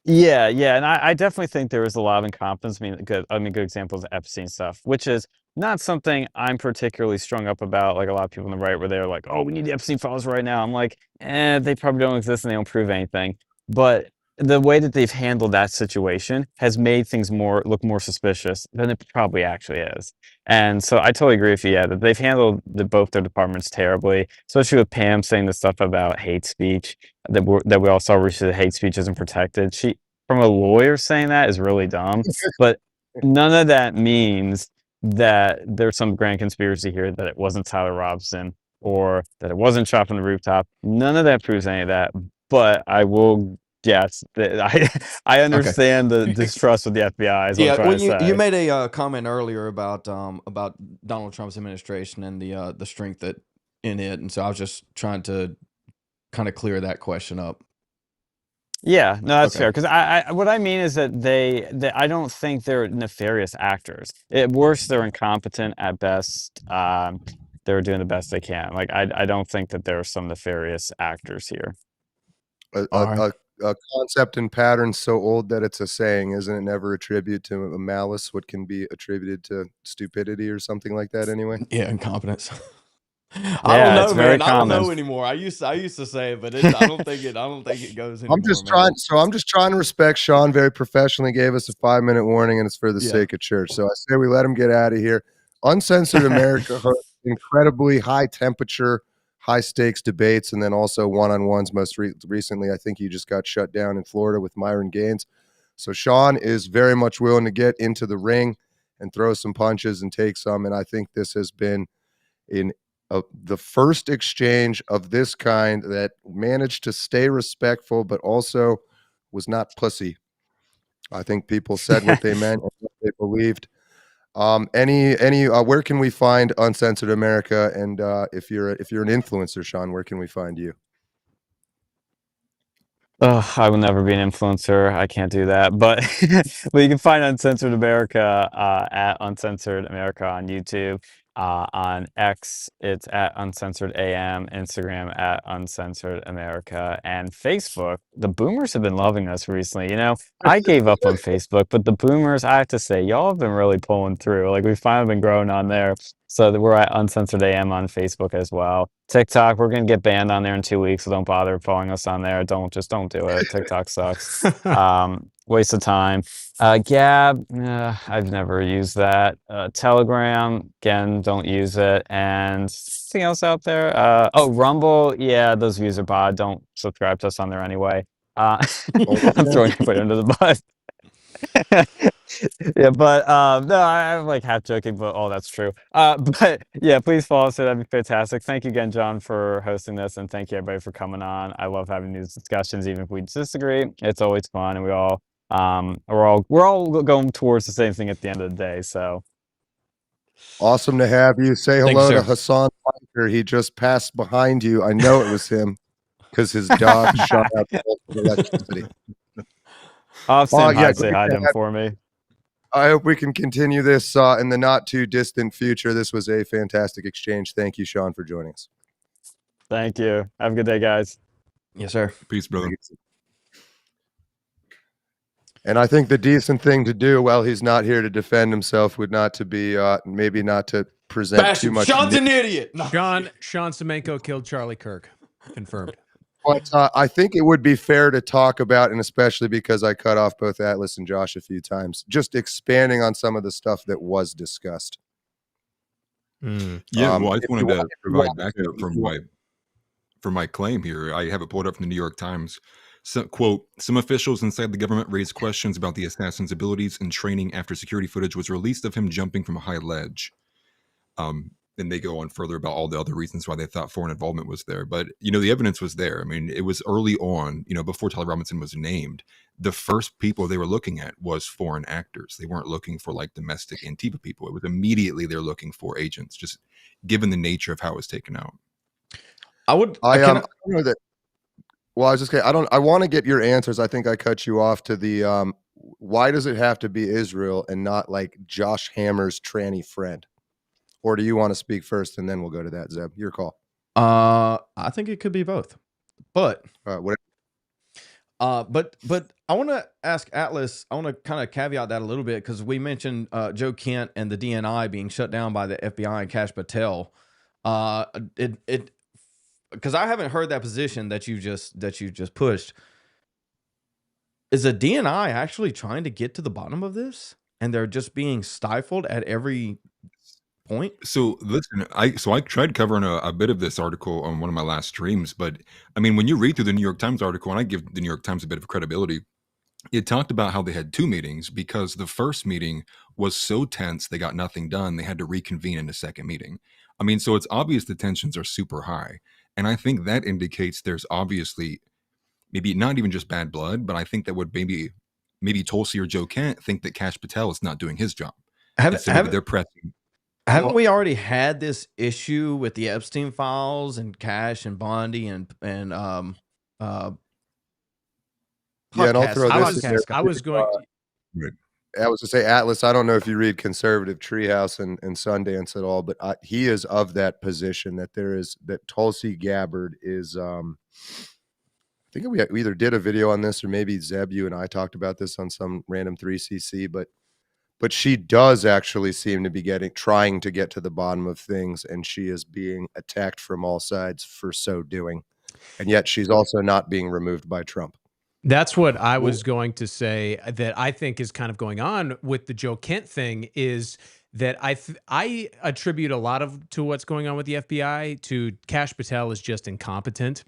Yeah, and I definitely think there is a lot of incompetence. Good example is the Epstein stuff, which is not something I'm particularly strung up about, like a lot of people on the right, where they're like, oh, we need the Epstein files right now. I'm like, they probably don't exist and they don't prove anything. But the way that they've handled that situation has made things look more suspicious than it probably actually is. And so I totally agree with you, that they've handled both their departments terribly, especially with Pam saying the stuff about hate speech that we all saw recently. Hate speech isn't protected. From a lawyer saying that is really dumb, but none of that means that there's some grand conspiracy here, that it wasn't Tyler Robinson or that it wasn't shot from the rooftop. None of that proves any of that, but I will. Yes, I understand the distrust with the FBI. Is what I'm trying to say. You made a comment earlier about Donald Trump's administration and the strength in it, and so I was just trying to kind of clear that question up. Yeah, no, that's fair. Because what I mean is that I don't think they're nefarious actors. At worst, they're incompetent. At best, they're doing the best they can. Like, I don't think that there are some nefarious actors here. A concept and pattern so old that it's a saying, isn't it? Never attribute to a malice what can be attributed to stupidity or something like that. Anyway, yeah, incompetence. I don't know, man. I don't know anymore. I used to say it, but I don't think it goes anymore. I'm just trying to respect Sean. Very professionally gave us a 5-minute warning, and it's for the sake of church. So I say we let him get out of here. Uncensored America hosts incredibly high temperature, high stakes debates, and then also one-on-ones. Most recently, I think he just got shut down in Florida with Myron Gaines. So Sean is very much willing to get into the ring and throw some punches and take some. And I think this has been an the first exchange of this kind that managed to stay respectful, but also was not pussy. I think people said what they meant and what they believed. Where can we find Uncensored America? And if you're an influencer, Sean, where can we find you? Oh, I will never be an influencer. I can't do that. But but you can find Uncensored America at Uncensored America on YouTube. On X, it's at Uncensored AM, Instagram at Uncensored America, and Facebook. The boomers have been loving us recently. You know, I gave up on Facebook, but the boomers, I have to say, y'all have been really pulling through. Like, we've finally been growing on there. So we're at Uncensored AM on Facebook as well. TikTok, we're gonna get banned on there in 2 weeks, so don't bother following us on there. Don't do it. TikTok sucks. Waste of time. Gab, I've never used that. Telegram, again, don't use it. And anything else out there? Oh, Rumble, yeah, those views are bad. Don't subscribe to us on there anyway. I'm throwing everybody under the bus. Yeah, but no, I'm like half joking, but oh, that's true. But yeah, please follow us. That'd be fantastic. Thank you again, John, for hosting this, and thank you everybody for coming on. I love having these discussions, even if we disagree. It's always fun, and we're all going towards the same thing at the end of the day. So awesome to have you. Say hello to Hassan Piker. He just passed behind you. I know it was him because his dog shot out the electricity. Say hi to him for me. I hope we can continue this in the not too distant future. This was a fantastic exchange. Thank you, Sean, for joining us. Thank you. Have a good day, guys. Yes, sir. Peace, brother. And I think the decent thing to do while he's not here to defend himself would not to be maybe not to present too much. Sean's an idiot. No. Sean Semenko killed Charlie Kirk. Confirmed. But I think it would be fair to talk about, and especially because I cut off both Atlas and Josh a few times, just expanding on some of the stuff that was discussed. Yeah, well, I just wanted to provide backup for my claim here. I have it pulled up from the New York Times. So, quote, some officials inside the government raised questions about the assassin's abilities and training after security footage was released of him jumping from a high ledge. And they go on further about all the other reasons why they thought foreign involvement was there. But, you know, the evidence was there. I mean, it was early on, you know, before Tyler Robinson was named, the first people they were looking at was foreign actors. They weren't looking for like domestic Antifa people. It was immediately they're looking for agents, just given the nature of how it was taken out. I don't know that. Well, I was just saying, I want to get your answers. I think I cut you off to the, why does it have to be Israel and not like Josh Hammer's tranny friend? Or do you want to speak first and then we'll go to that, Zeb? Your call. I think it could be both. But but I want to ask Atlas, I want to kind of caveat that a little bit because we mentioned Joe Kent and the DNI being shut down by the FBI and Kash Patel. Because I haven't heard that position that you just pushed. Is the DNI actually trying to get to the bottom of this, and they're just being stifled at every point? So listen, I tried covering a bit of this article on one of my last streams, but I mean, when you read through the New York Times article, and I give the New York Times a bit of credibility, it talked about how they had two meetings because the first meeting was so tense they got nothing done. They had to reconvene in a second meeting. I mean, so it's obvious the tensions are super high. And I think that indicates there's obviously maybe not even just bad blood, but I think that would maybe Tulsi or Joe Kent think that Kash Patel is not doing his job. They're pressing. Haven't we already had this issue with the Epstein files and Cash and Bondi and yeah, and I'll throw this in there. I was going. I was to say, Atlas, I don't know if you read Conservative Treehouse and Sundance at all, but he is of that position that Tulsi Gabbard is. I think we either did a video on this or maybe Zeb, you and I talked about this on some random 3CC, but she does actually seem to be trying to get to the bottom of things, and she is being attacked from all sides for so doing. And yet she's also not being removed by Trump. That's what I was going to say that I think is kind of going on with the Joe Kent thing is that I attribute a lot to what's going on with the FBI to Kash Patel is just incompetent.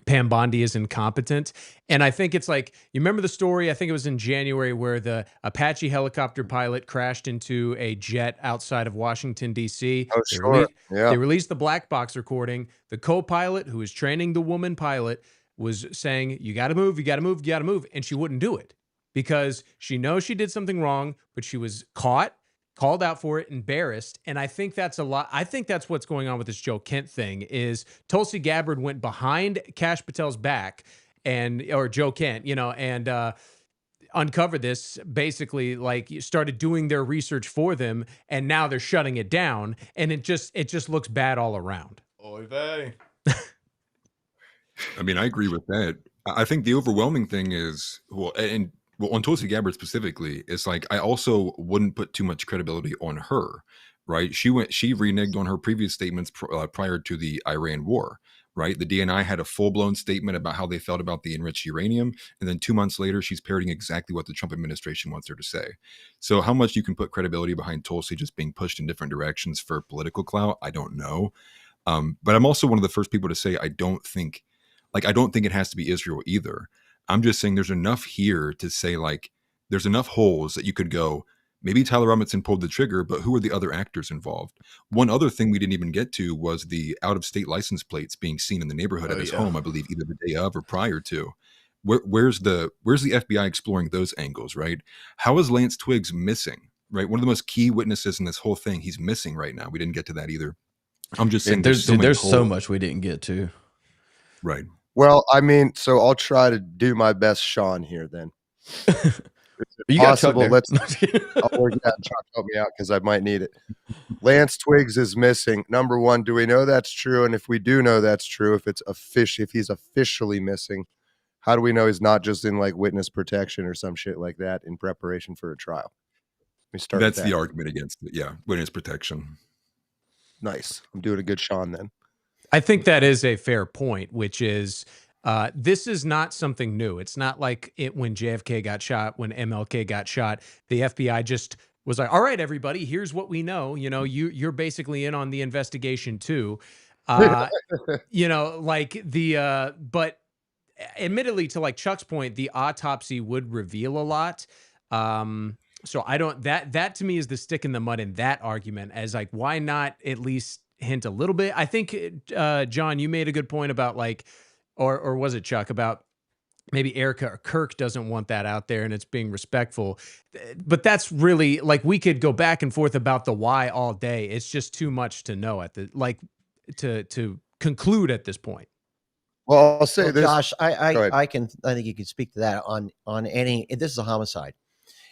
Pam Bondi is incompetent. And I think it's like, you remember the story, I think it was in January, where the Apache helicopter pilot crashed into a jet outside of Washington, D.C. Oh, sure. Yeah. They released the black box recording. The co-pilot who was training the woman pilot was saying, you got to move, you got to move, you got to move. And she wouldn't do it because she knows she did something wrong, but she was caught, called out for it, embarrassed. And I think that's a lot. I think that's what's going on with this Joe Kent thing is Tulsi Gabbard went behind Kash Patel's back or Joe Kent, and uncovered this, basically like started doing their research for them. And now they're shutting it down. And it just looks bad all around. Oy vey. I mean, I agree with that. I think the overwhelming thing is, well, on Tulsi Gabbard specifically, it's like I also wouldn't put too much credibility on her, right? She reneged on her previous statements prior to the Iran war, right? The DNI had a full-blown statement about how they felt about the enriched uranium, and then 2 months later, she's parroting exactly what the Trump administration wants her to say. So how much you can put credibility behind Tulsi just being pushed in different directions for political clout, I don't know. But I'm also one of the first people to say I don't think it has to be Israel either. I'm just saying there's enough here to say, like, there's enough holes that you could go, maybe Tyler Robinson pulled the trigger, but who are the other actors involved? One other thing we didn't even get to was the out-of-state license plates being seen in the neighborhood at his home, I believe, either the day of or prior to. Where's the FBI exploring those angles, right? How is Lance Twiggs missing, right? One of the most key witnesses in this whole thing, he's missing right now. We didn't get to that either. I'm just saying there's so much we didn't get to. Right. Well, I mean, so I'll try to do my best, Sean, here then. You got Chuck there. Let's Chuck, help me out because I might need it. Lance Twiggs is missing. Number one, do we know that's true? And if we do know that's true, if he's officially missing, how do we know he's not just in like witness protection or some shit like that in preparation for a trial? We start. That's the argument against it. Yeah, witness protection. Nice. I'm doing a good Sean then. I think that is a fair point, which is this is not something new. It's not like when JFK got shot, when MLK got shot, the FBI just was like, all right, everybody, here's what we know. You're basically in on the investigation too. But admittedly, to like Chuck's point, the autopsy would reveal a lot. So I don't, that to me is the stick in the mud in that argument, as like, why not at least hint a little bit? I think, John, you made a good point about like, or was it Chuck, about maybe Erica or Kirk doesn't want that out there and it's being respectful. But that's really like, we could go back and forth about the why all day. It's just too much to know to conclude at this point. Well, I'll say this, Josh, I think you can speak to that on any. This is a homicide,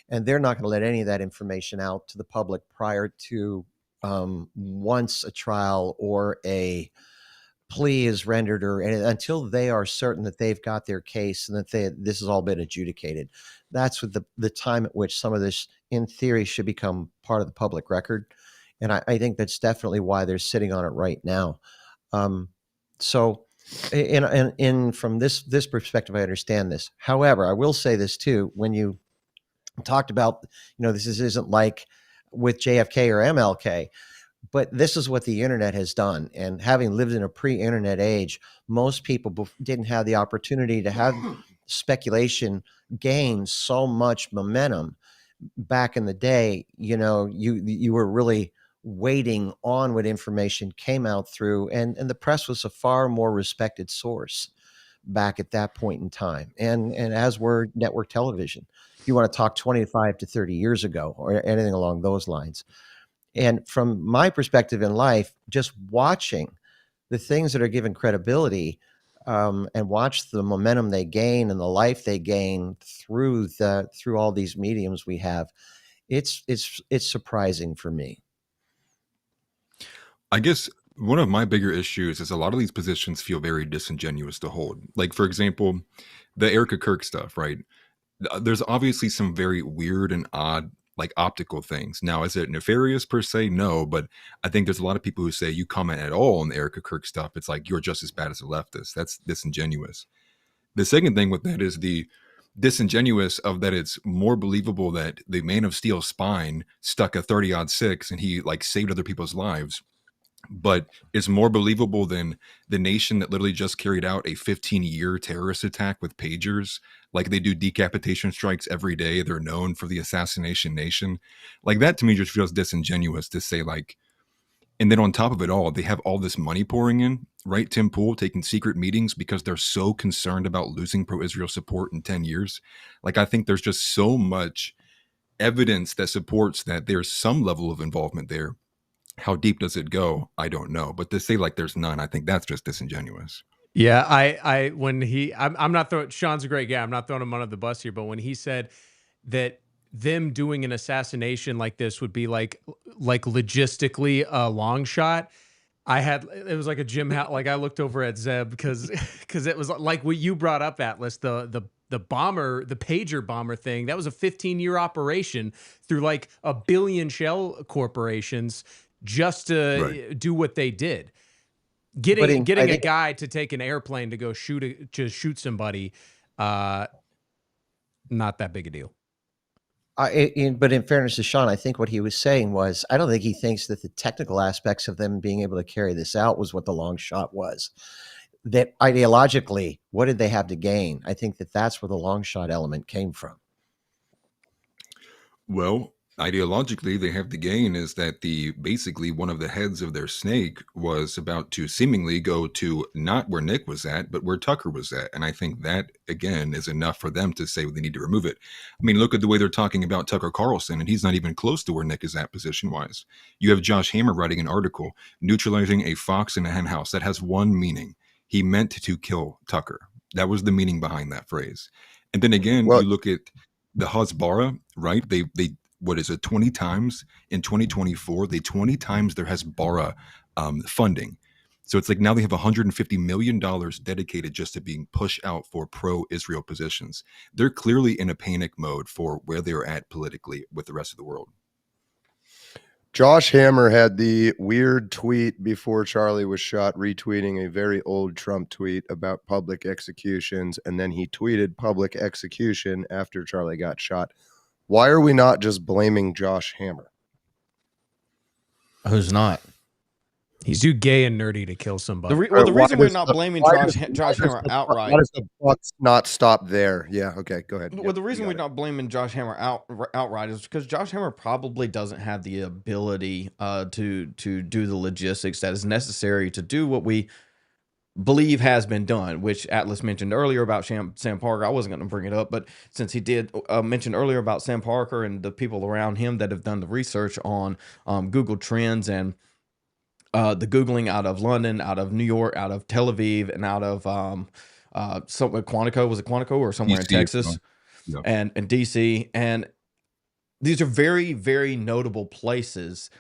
and they're not going to let any of that information out to the public prior to once a trial or a plea is rendered, or until they are certain that they've got their case and that this has all been adjudicated. That's what the time at which some of this, in theory, should become part of the public record. And I think that's definitely why they're sitting on it right now. So in from this perspective, I understand this. However, I will say this too: when you talked about, this isn't like with JFK or MLK, but this is what the internet has done. And having lived in a pre-internet age, most people didn't have the opportunity to have speculation gain so much momentum. Back in the day, you were really waiting on what information came out through, and the press was a far more respected source back at that point in time. And as were network television, if you want to talk 25 to 30 years ago or anything along those lines. And from my perspective in life, just watching the things that are given credibility, and watch the momentum they gain and the life they gain through all these mediums we have, it's surprising for me. I guess one of my bigger issues is a lot of these positions feel very disingenuous to hold. Like, for example, the Erica Kirk stuff, right? There's obviously some very weird and odd, like, optical things. Now, is it nefarious per se? No, but I think there's a lot of people who say you comment at all on the Erica Kirk stuff, it's like you're just as bad as a leftist. That's disingenuous. The second thing with that is the disingenuous of that it's more believable that the Man of Steel's spine stuck a 30-06 and he like saved other people's lives but it's more believable than the nation that literally just carried out a 15-year terrorist attack with pagers. Like, they do decapitation strikes every day. They're known for the assassination nation. Like, that to me just feels disingenuous to say, like, and then on top of it all, they have all this money pouring in, right? Tim Pool taking secret meetings because they're so concerned about losing pro-Israel support in 10 years. Like, I think there's just so much evidence that supports that there's some level of involvement there. How deep does it go? I don't know. But to say like there's none, I think that's just disingenuous. Yeah, I'm not throwing, Sean's a great guy. I'm not throwing him under the bus here, but when he said that them doing an assassination like this would be like logistically a long shot, it was like a Jim hat. Like, I looked over at Zeb because it was like what you brought up, Atlas, the bomber, the pager bomber thing. That was a 15-year operation through like a billion shell corporations just to do what they did. Getting a guy to take an airplane to go shoot somebody, not that big a deal. But in fairness to Sean, I think what he was saying was, I don't think he thinks that the technical aspects of them being able to carry this out was what the long shot was. That ideologically, what did they have to gain? I think that that's where the long shot element came from. Well, ideologically, they have to gain is that basically one of the heads of their snake was about to seemingly go to not where Nick was at, but where Tucker was at. And I think that, again, is enough for them to say they need to remove it. I mean, look at the way they're talking about Tucker Carlson, and he's not even close to where Nick is at position-wise. You have Josh Hammer writing an article neutralizing a fox in a hen house. That has one meaning. He meant to kill Tucker. That was the meaning behind that phrase. And then again, you look at the Hasbara, right? They what is it, 20 times in 2024, 20 times their Hasbara funding. So it's like now they have $150 million dedicated just to being pushed out for pro-Israel positions. They're clearly in a panic mode for where they're at politically with the rest of the world. Josh Hammer had the weird tweet before Charlie was shot, retweeting a very old Trump tweet about public executions, and then he tweeted public execution after Charlie got shot. Why are we not just blaming Josh Hammer? Who's not? He's too gay and nerdy to kill somebody. The reason we're not blaming Josh Hammer outright. Why does the buck not stop there? Yeah, okay, go ahead. Well, the reason we're not blaming Josh Hammer outright is because Josh Hammer probably doesn't have the ability to do the logistics that is necessary to do what we believe has been done, which Atlas mentioned earlier about Sam Parker. I wasn't going to bring it up, but since he did mention earlier about Sam Parker and the people around him that have done the research on Google Trends and the Googling out of London, out of New York, out of Tel Aviv, and out of Quantico. Was it Quantico or somewhere in Texas? Yeah. And DC. And these are very, very notable places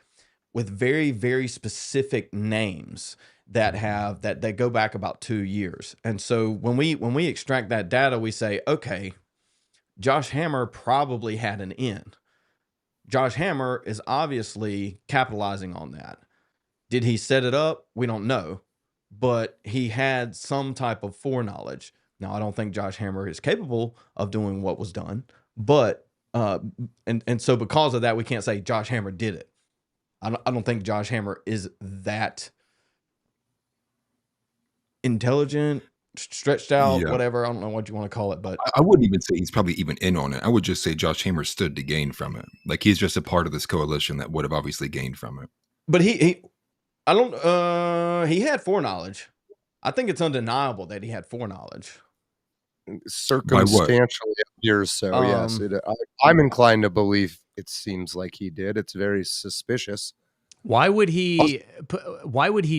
with very, very specific names that go back about 2 years. And so when we extract that data, we say, okay, Josh Hammer probably had an in. Josh Hammer is obviously capitalizing on that. Did he set it up? We don't know, but he had some type of foreknowledge. Now, I don't think Josh Hammer is capable of doing what was done, but and so because of that, we can't say Josh Hammer did it. I don't think Josh Hammer is that intelligent, stretched out, whatever. I don't know what you want to call it, but I wouldn't even say he's probably even in on it. I would just say Josh Hammer stood to gain from it. Like, he's just a part of this coalition that would have obviously gained from it. But he had foreknowledge. I think it's undeniable that he had foreknowledge. Circumstantially appears so. Yes, I'm inclined to believe it seems like he did. It's very suspicious. Why would he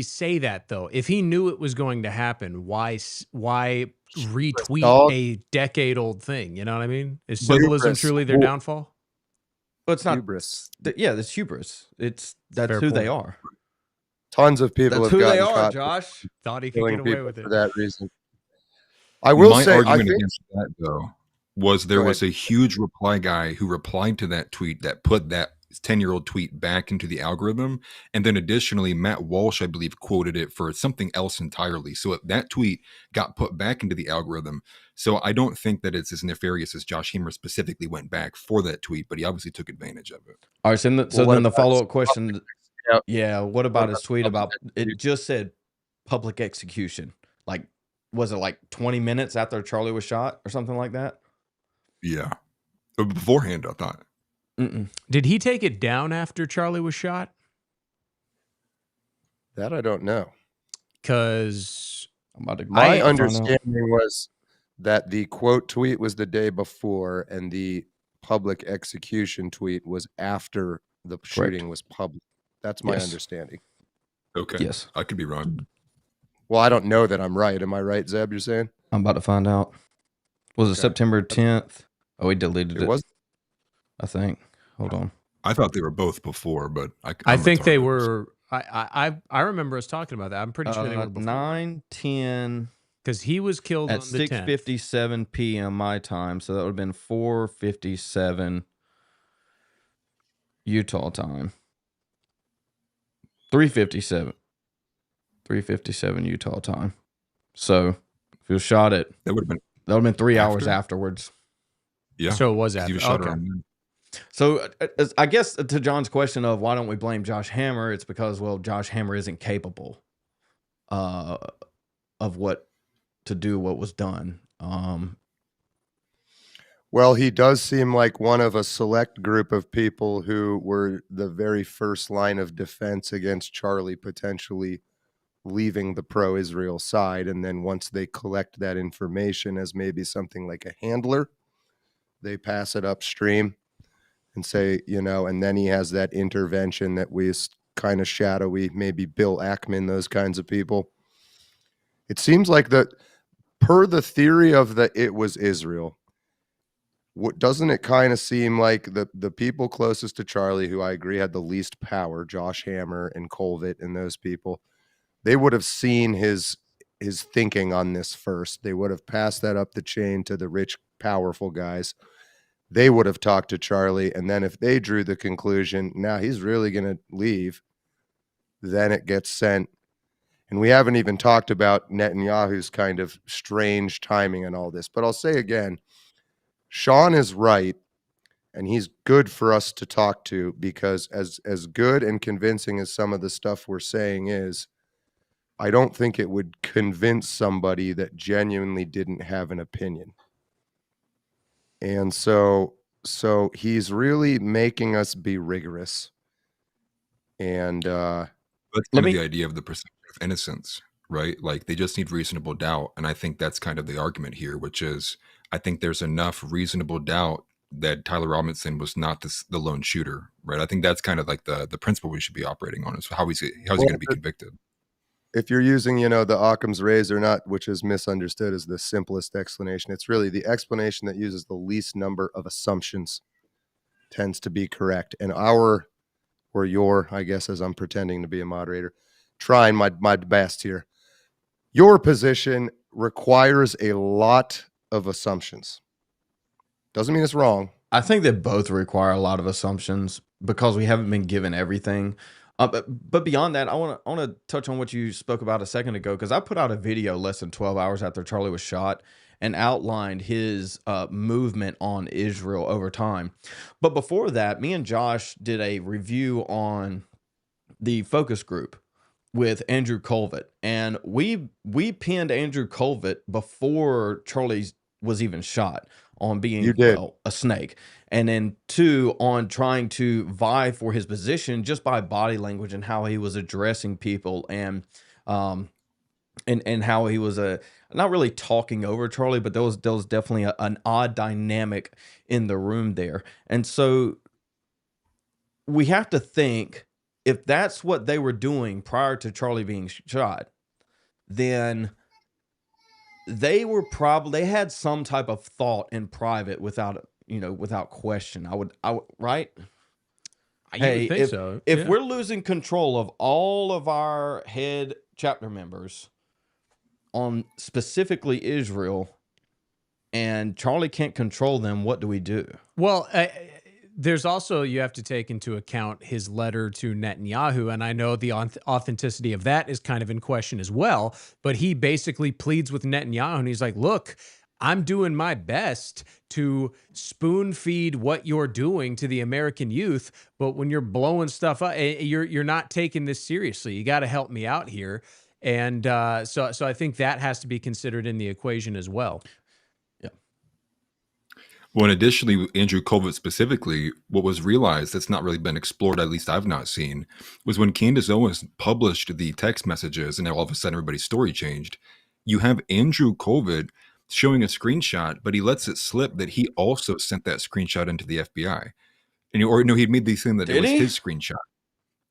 say that though? If he knew it was going to happen, why retweet a decade-old thing? You know what I mean? Is symbolism truly their downfall? Well, it's not hubris. That's hubris. That's who they are. Tons of people that's have who gotten they are, caught. Josh thought he could get away with it for that reason. I will say, argument against that though was there was a huge reply guy who replied to that tweet that put that 10-year-old tweet back into the algorithm, and then additionally Matt Walsh, I believe, quoted it for something else entirely. So that tweet got put back into the algorithm. So I don't think that it's as nefarious as Josh Hammer specifically went back for that tweet, but he obviously took advantage of it. All right, so then the follow-up question. Yeah. What about his tweet public about it? Just said public execution. Like, was it like 20 minutes after Charlie was shot or something like that? Yeah. Beforehand, I thought. Did he take it down after Charlie was shot? That I don't know. Because my understanding was that the quote tweet was the day before and the public execution tweet was after the shooting was public. That's my understanding. Okay. Yes. I could be wrong. Well, I don't know that I'm right. Am I right, Zeb, you're saying? I'm about to find out. Was it September 10th? Oh, he deleted it. Was. I think. Hold on. I thought they were both before, but I think they were. I remember us talking about that. I'm pretty sure they were before. 9:10. Because he was killed at on the 6:57 p.m. my time, so that would have been 4:57 Utah time. 3:57 Utah time. So if he was shot at, that would have been 3 hours afterwards. Yeah. So it was after. He was shot okay. around. So I guess to John's question of why don't we blame Josh Hammer, it's because, well, Josh Hammer isn't capable of what to do what was done. Well, he does seem like one of a select group of people who were the very first line of defense against Charlie potentially leaving the pro-Israel side. And then once they collect that information as maybe something like a handler, they pass it upstream and say, and then he has that intervention that was kind of shadowy, maybe Bill Ackman, those kinds of people. It seems like that per the theory of that it was Israel, doesn't it kind of seem like the people closest to Charlie, who I agree had the least power, Josh Hammer and Colvett and those people, they would have seen his thinking on this first. They would have passed that up the chain to the rich, powerful guys. They would have talked to Charlie, and then if they drew the conclusion, now he's really going to leave, then it gets sent. And we haven't even talked about Netanyahu's kind of strange timing and all this. But I'll say again, Sean is right, and he's good for us to talk to, because as good and convincing as some of the stuff we're saying is, I don't think it would convince somebody that genuinely didn't have an opinion. And so he's really making us be rigorous. And that's kind of the idea of the perception of innocence, right? Like, they just need reasonable doubt. And I think that's kind of the argument here, which is, I think there's enough reasonable doubt that Tyler Robinson was not the lone shooter, right? I think that's kind of like the principle we should be operating on, is how's he going to be convicted? If you're using, the Occam's razor, not, which is misunderstood as the simplest explanation, it's really the explanation that uses the least number of assumptions tends to be correct. And your, I guess, as I'm pretending to be a moderator, trying my best here, your position requires a lot of assumptions. Doesn't mean it's wrong. I think they both require a lot of assumptions because we haven't been given everything. But beyond that, I want to touch on what you spoke about a second ago, because I put out a video less than 12 hours after Charlie was shot and outlined his movement on Israel over time. But before that, me and Josh did a review on the focus group with Andrew Colvett, and we pinned Andrew Colvett before Charlie was even shot on being a snake, and then 2, on trying to vie for his position just by body language and how he was addressing people, and how he was not really talking over Charlie, but there was definitely an odd dynamic in the room there. And so we have to think, if that's what they were doing prior to Charlie being shot, then they had some type of thought in private without question. I would right? Hey, think so. If we're losing control of all of our head chapter members on specifically Israel, and Charlie can't control them, what do we do? Well, there's also, you have to take into account his letter to Netanyahu, and I know the authenticity of that is kind of in question as well, but he basically pleads with Netanyahu, and he's like, look, I'm doing my best to spoon feed what you're doing to the American youth, but when you're blowing stuff up, you're not taking this seriously. You got to help me out here, and so I think that has to be considered in the equation as well. Yeah. Well, and additionally, with Andrew Colvett specifically, what was realized that's not really been explored, at least I've not seen, was when Candace Owens published the text messages and all of a sudden everybody's story changed. You have Andrew Colvett showing a screenshot, but he lets it slip that he also sent that screenshot into the FBI. And or no, he'd made the thing that it was his screenshot.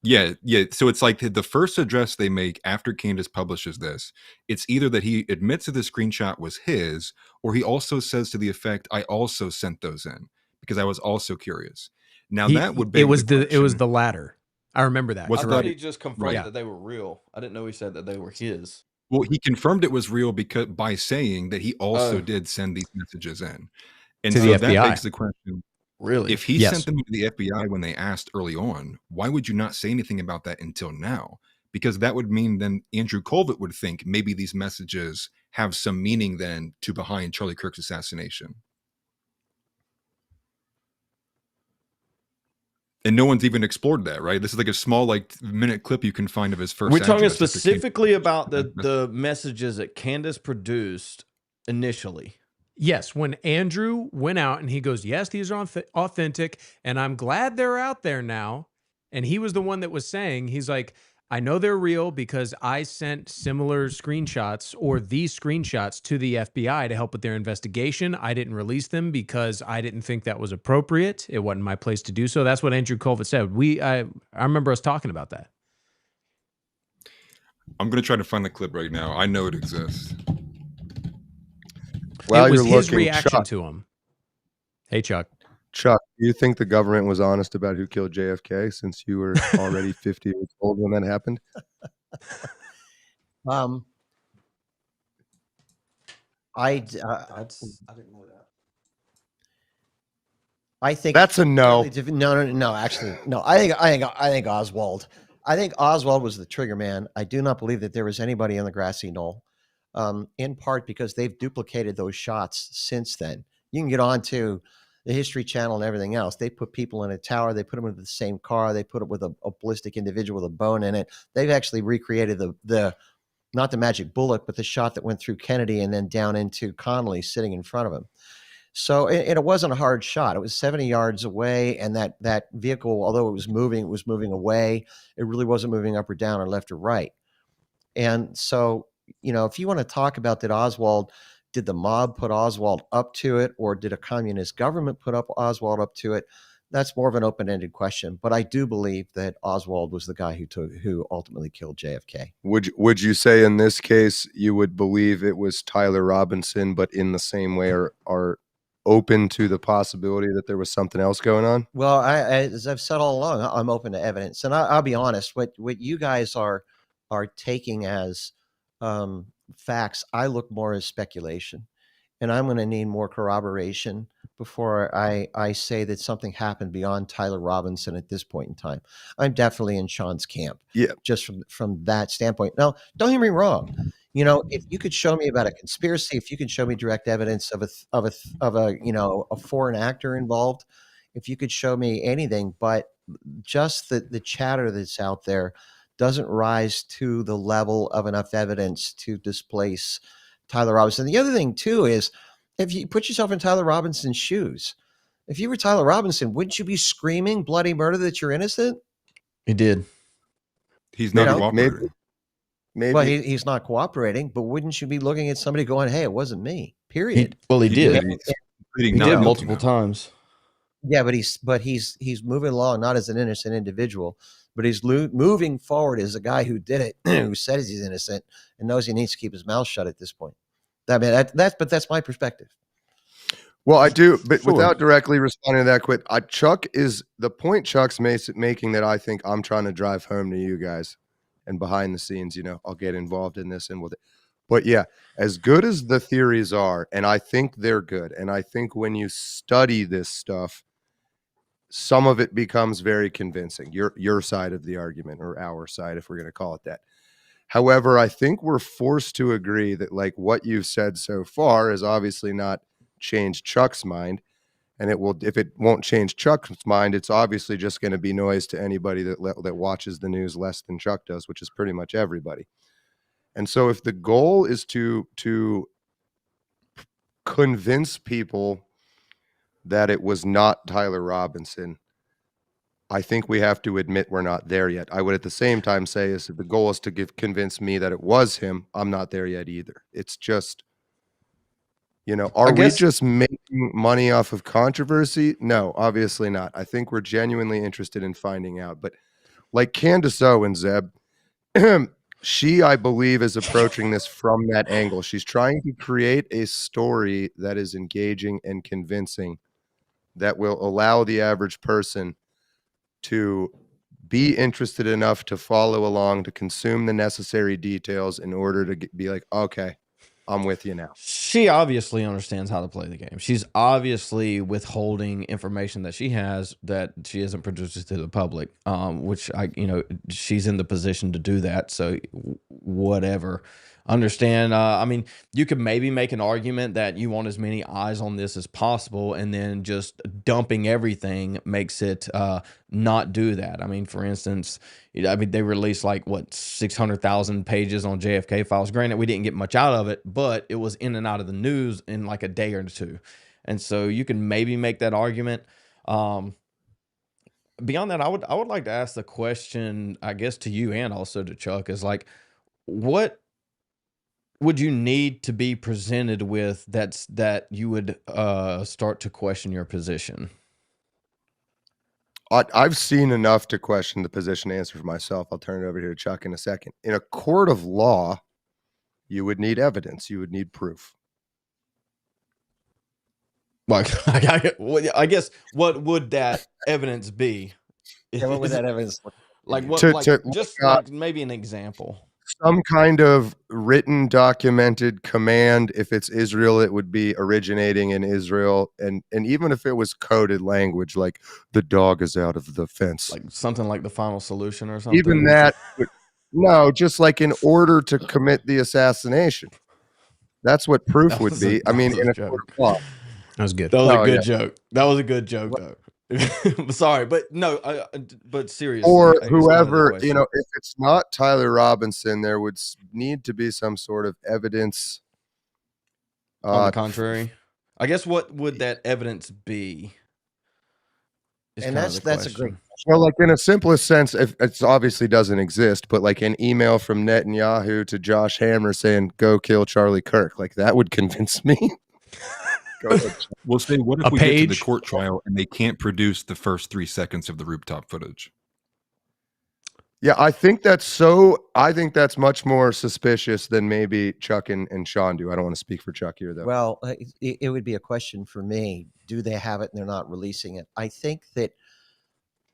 Yeah. So it's like the first address they make after Candace publishes this, it's either that he admits that the screenshot was his, or he also says to the effect, I also sent those in because I was also curious. Now that would be it was the latter. I remember that. I thought he just confirmed that they were real. I didn't know he said that they were his. Well, he confirmed it was real because by saying that he also did send these messages in. And to so the that FBI. begs the question. Really? If he sent them to the FBI when they asked early on, why would you not say anything about that until now? Because that would mean then Andrew Colvett would think maybe these messages have some meaning then to behind Charlie Kirk's assassination. And no one's even explored that, right? This is like a small minute clip you can find of his first. We're talking specifically about the messages that Candace produced initially. Yes, when Andrew went out and he goes, yes, these are authentic, and I'm glad they're out there now. And he was the one that was saying, he's like, I know they're real because I sent similar screenshots or these screenshots to the FBI to help with their investigation. I didn't release them because I didn't think that was appropriate. It wasn't my place to do so. That's what Andrew Colvett said. I remember us talking about that. I'm going to try to find the clip right now. I know it exists. Well, it was his reaction to him. Hey, Chuck. Chuck, do you think the government was honest about who killed JFK since you were already 50 years old when that happened? I didn't know that. I think that's a no. No. Actually, no. I think Oswald. I think Oswald was the trigger man. I do not believe that there was anybody on the grassy knoll. In part because they've duplicated those shots since then. You can get on to the History Channel and everything else. They put people in a tower. They put them into the same car. They put it with a ballistic individual with a bone in it. They've actually recreated the not the magic bullet, but the shot that went through Kennedy and then down into Connolly sitting in front of him. So it wasn't a hard shot. It was 70 yards away, and that vehicle, although it was moving away. It really wasn't moving up or down or left or right. And so, if you want to talk about did the mob put Oswald up to it, or did a communist government put Oswald up to it? That's more of an open-ended question. But I do believe that Oswald was the guy who ultimately killed JFK. Would you say in this case you would believe it was Tyler Robinson, but in the same way are open to the possibility that there was something else going on? Well, as I've said all along, I'm open to evidence, and I'll be honest. What you guys are taking as facts, I look more as speculation, and I'm going to need more corroboration before I say that something happened beyond Tyler Robinson at this point in time. I'm definitely in Sean's camp. Yeah, just from that standpoint. Now, don't get me wrong. If you could show me about a conspiracy, if you could show me direct evidence of a foreign actor involved, if you could show me anything, but just the chatter that's out there doesn't rise to the level of enough evidence to displace Tyler Robinson. The other thing, too, is if you put yourself in Tyler Robinson's shoes, if you were Tyler Robinson, wouldn't you be screaming bloody murder that you're innocent? He did. He's not cooperating. Maybe. Well, he's not cooperating, but wouldn't you be looking at somebody going, hey, it wasn't me, period? He did. He did multiple times. Yeah, but he's moving along not as an innocent individual, but he's moving forward as a guy who did it, who says he's innocent and knows he needs to keep his mouth shut at this point. That's my perspective. Well, I do, but without directly responding to that, the point Chuck's making that I think I'm trying to drive home to you guys, and behind the scenes, I'll get involved in this and with it. But yeah, as good as the theories are, and I think they're good, and I think when you study this stuff, some of it becomes very convincing. Your side of the argument, or our side, if we're going to call it that. However, I think we're forced to agree that like what you've said so far is obviously not changed Chuck's mind. And it will, if it won't change Chuck's mind, it's obviously just going to be noise to anybody that watches the news less than Chuck does, which is pretty much everybody. And so if the goal is to convince people that it was not Tyler Robinson, I think we have to admit we're not there yet. I would at the same time say is if the goal is to convince me that it was him, I'm not there yet either. It's just, are we just making money off of controversy? No, obviously not. I think we're genuinely interested in finding out. But like Candace O and Zeb, she, I believe, is approaching this from that angle. She's trying to create a story that is engaging and convincing that will allow the average person to be interested enough to follow along, to consume the necessary details in order to be like, okay, I'm with you now. She obviously understands how to play the game. She's obviously withholding information that she has that she isn't producing to the public, which she's in the position to do that. So whatever. Understand. I mean, you could maybe make an argument that you want as many eyes on this as possible, and then just dumping everything makes it not do that. I mean, for instance, they released like 600,000 pages on JFK files. Granted, we didn't get much out of it, but it was in and out of the news in like a day or two, and so you can maybe make that argument. Beyond that, I would like to ask the question, I guess, to you and also to Chuck, is like, what would you need to be presented with that you would start to question your position? I've seen enough to question the position to answer for myself. I'll turn it over here to Chuck in a second. In a court of law, you would need evidence. You would need proof. Like, I guess, what would that evidence be? Yeah, what would that evidence look like? Like maybe an example. Some kind of written, documented command. If it's Israel, it would be originating in Israel. And even if it was coded language, like the dog is out of the fence. Like something like the Final Solution or something? Even that, no, just like in order to commit the assassination. That's what proof would be. I mean, in a court of law. That was good. That was a good joke. That was a good joke, though. Sorry, but no, but seriously. Or whoever, if it's not Tyler Robinson, there would need to be some sort of evidence. On the contrary, I guess what would that evidence be? And that's a great question. Well, like in a simplest sense, if it obviously doesn't exist, but like an email from Netanyahu to Josh Hammer saying, go kill Charlie Kirk, like that would convince me. We'll say, what if we get to the court trial and they can't produce the first 3 seconds of the rooftop footage? Yeah, I think that's much more suspicious than maybe Chuck and Sean do. I don't want to speak for Chuck here, though. Well, it would be a question for me. Do they have it and they're not releasing it? I think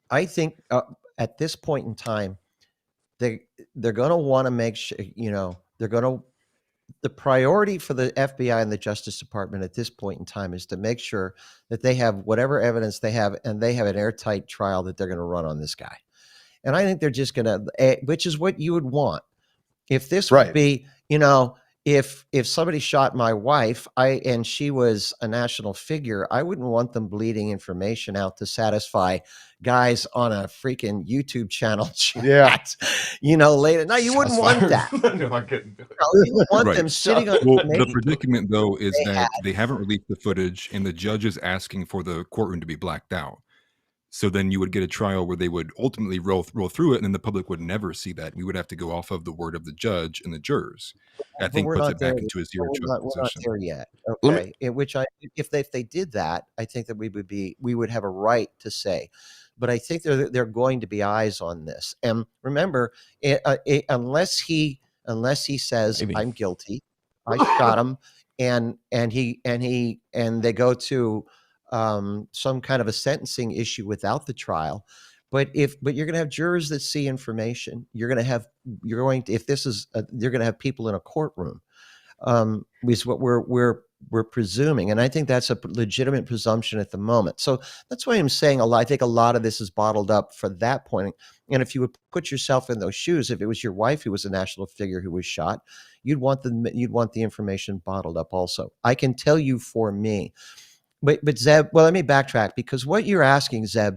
at this point in time, they're going to want to make sure, the priority for the FBI and the Justice Department at this point in time is to make sure that they have whatever evidence they have, and they have an airtight trial that they're going to run on this guy. And I think they're just going to, which is what you would want. If this would be, if somebody shot my wife, and she was a national figure, I wouldn't want them bleeding information out to satisfy guys on a freaking YouTube channel chat, later. No, you wouldn't want that. You wouldn't want them sitting on the predicament, though, is that they haven't released the footage and the judge is asking for the courtroom to be blacked out. So then you would get a trial where they would ultimately roll through it, and then the public would never see that. We would have to go off of the word of the judge and the jurors. I think puts it back into a zero trust position. We're not there yet. Okay, if they did that, I think that we would have a right to say. But I think they're going to be eyes on this. And remember, unless he says maybe I'm guilty, I shot him, and they go to some kind of a sentencing issue without the trial. But you're going to have jurors that see information. You're going to have people in a courtroom. Is what we're presuming, and I think that's a legitimate presumption at the moment. So that's why I'm saying I think a lot of this is bottled up for that point. And if you would put yourself in those shoes, if it was your wife who was a national figure who was shot, you'd want the information bottled up also. I can tell you for me. But Zeb, well, let me backtrack, because what you're asking, Zeb,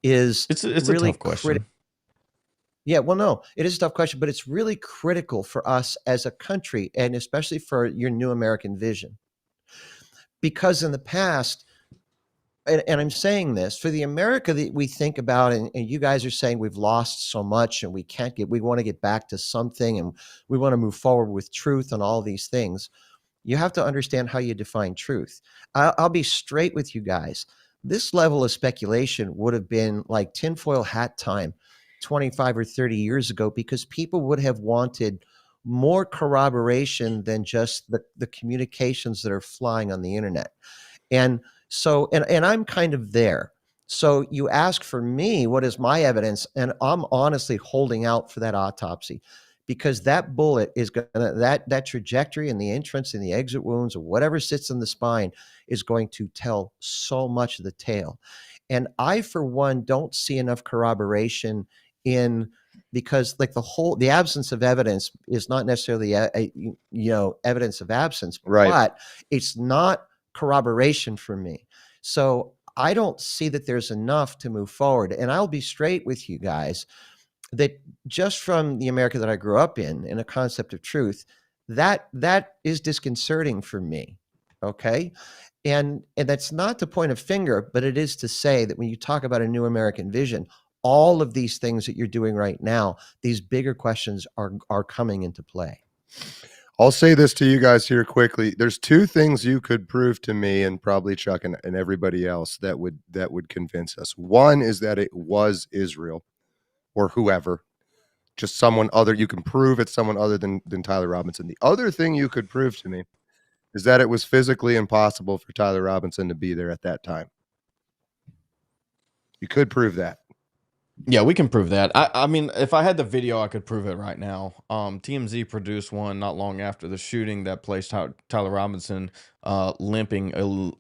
is It's really a tough question. Yeah, well, no, it is a tough question, but it's really critical for us as a country, and especially for your new American vision. Because in the past, and I'm saying this for the America that we think about, and you guys are saying we've lost so much and we want to get back to something, and we want to move forward with truth and all these things. You have to understand how you define truth. I'll be straight with you guys. This level of speculation would have been like tinfoil hat time 25 or 30 years ago, because people would have wanted more corroboration than just the communications that are flying on the internet. And so, and I'm kind of there. So you ask for me, what is my evidence? And I'm honestly holding out for that autopsy, because that bullet is going to, that trajectory and the entrance and the exit wounds or whatever sits in the spine is going to tell so much of the tale. And I, for one, don't see enough corroboration because like the absence of evidence is not necessarily evidence of absence, Right. but it's not corroboration for me. So I don't see that there's enough to move forward. And I'll be straight with you guys that just from the America that I grew up in a concept of truth, that is disconcerting for me. Okay. And that's not to point a finger, but it is to say that when you talk about a new American vision, all of these things that you're doing right now, these bigger questions are coming into play. I'll say this to you guys here quickly. There's two things you could prove to me, and probably Chuck and everybody else, that would convince us. One is that it was Israel or whoever, just someone other. You can prove it's someone other than Tyler Robinson. The other thing you could prove to me is that it was physically impossible for Tyler Robinson to be there at that time. You could prove that. Yeah, we can prove that. I mean, if I had the video, I could prove it right now. TMZ produced one not long after the shooting that placed Tyler Robinson limping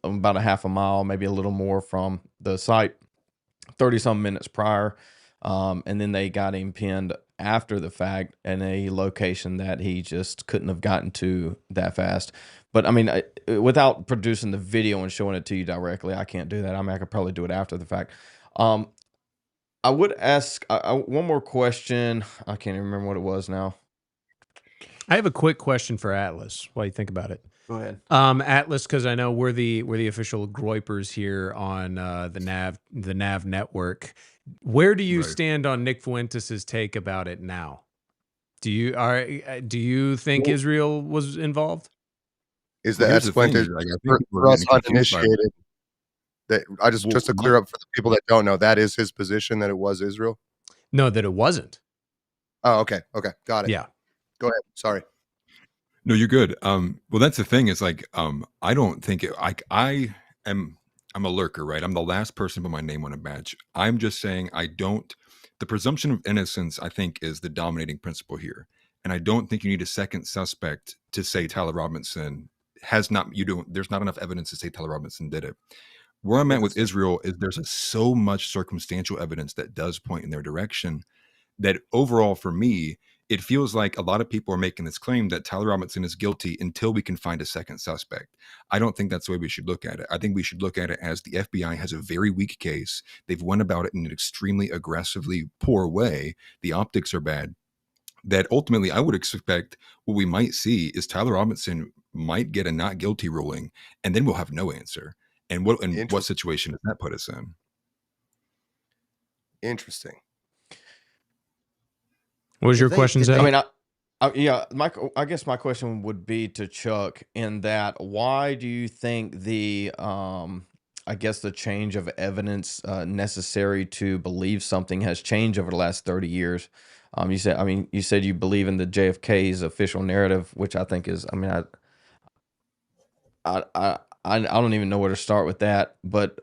about a half a mile, maybe a little more from the site, 30-some minutes prior. And then they got him pinned after the fact in a location that he just couldn't have gotten to that fast. But I mean, without producing the video and showing it to you directly, I can't do that. I mean, I could probably do it after the fact. I would ask one more question. I can't even remember what it was now. I have a quick question for Atlas while you think about it. Go ahead. Atlas, because I know we're the official Groypers here on the Nav network. Where do you stand on Nick Fuentes' take about it now? Do you think Israel was involved? Is that Fuentes for us uninitiated? That just to clear up for the people that don't know, that is his position, that it was Israel? No, that it wasn't. Oh, okay. Got it. Yeah. Go ahead. Sorry. No, you're good. Well, that's the thing is like, I don't think it, like I'm a lurker, right? I'm the last person to put my name on a badge. I'm just saying the presumption of innocence, I think, is the dominating principle here. And I don't think you need a second suspect to say Tyler Robinson there's not enough evidence to say Tyler Robinson did it. Where I'm at with Israel is there's so much circumstantial evidence that does point in their direction that overall for me, it feels like a lot of people are making this claim that Tyler Robinson is guilty until we can find a second suspect. I don't think that's the way we should look at it. I think we should look at it as the FBI has a very weak case. They've went about it in an extremely aggressively poor way. The optics are bad. That ultimately I would expect what we might see is Tyler Robinson might get a not guilty ruling, and then we'll have no answer. And what situation does that put us in? Interesting. What was your question, Zeb? I mean, I guess my question would be to Chuck in that, why do you think the change of evidence necessary to believe something has changed over the last 30 years? You said you believe in the JFK's official narrative, which I think is, I don't even know where to start with that, but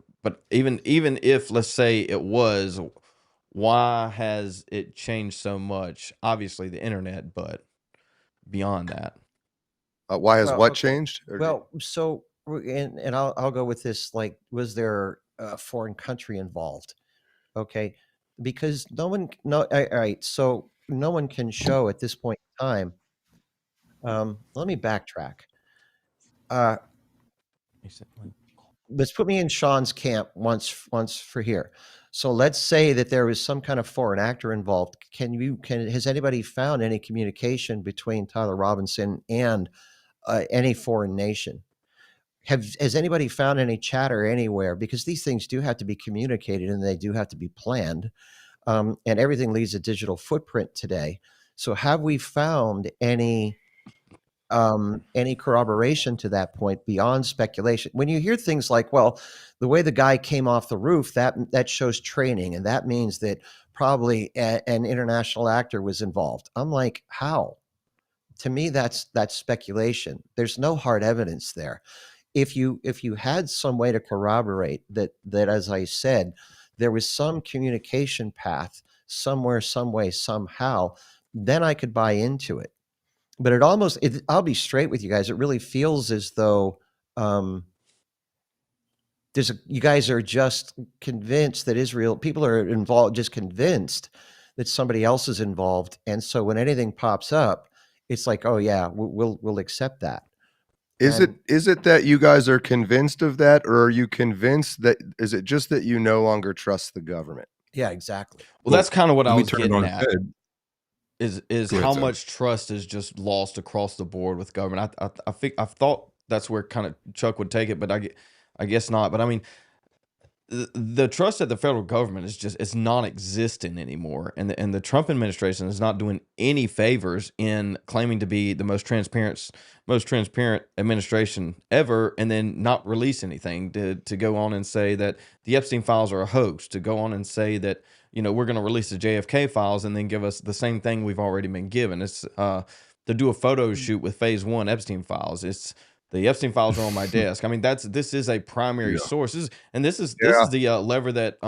even if, let's say it was, why has it changed so much? Obviously the internet, but beyond that. Why has what changed? Well, so and I'll go with this. Like, was there a foreign country involved? Okay, because all right. So no one can show at this point in time. Let me backtrack. Uh, let's put me in Sean's camp once for here. So let's say that there was some kind of foreign actor involved. Has anybody found any communication between Tyler Robinson and any foreign nation? Has anybody found any chatter anywhere? Because these things do have to be communicated and they do have to be planned. And everything leaves a digital footprint today. So have we found any corroboration to that point beyond speculation? When you hear things like, well, the way the guy came off the roof, that shows training, and that means that probably an international actor was involved. I'm like, how? To me, that's speculation. There's no hard evidence there. If you had some way to corroborate that, as I said, there was some communication path somewhere, some way, somehow, then I could buy into it. But I'll be straight with you guys. It really feels as though you guys are just convinced that people are involved, just convinced that somebody else is involved. And so when anything pops up, it's like, oh yeah, we'll accept that. Is it that you guys are convinced of that, or are you convinced that, is it just that you no longer trust the government? Yeah, exactly. Well, that's kind of what I was getting at. Head. Is how much trust is just lost across the board with government. I thought that's where kind of Chuck would take it, but I guess not. But I mean, the trust at the federal government is it's non-existent anymore, and the Trump administration is not doing any favors in claiming to be the most transparent administration ever, and then not release anything to go on and say that the Epstein files are a hoax, to go on and say that, you know, we're going to release the JFK files and then give us the same thing we've already been given. It's to do a photo shoot with phase 1 Epstein files. It's the Epstein files are on my desk. I mean, this is a primary source. This is the lever that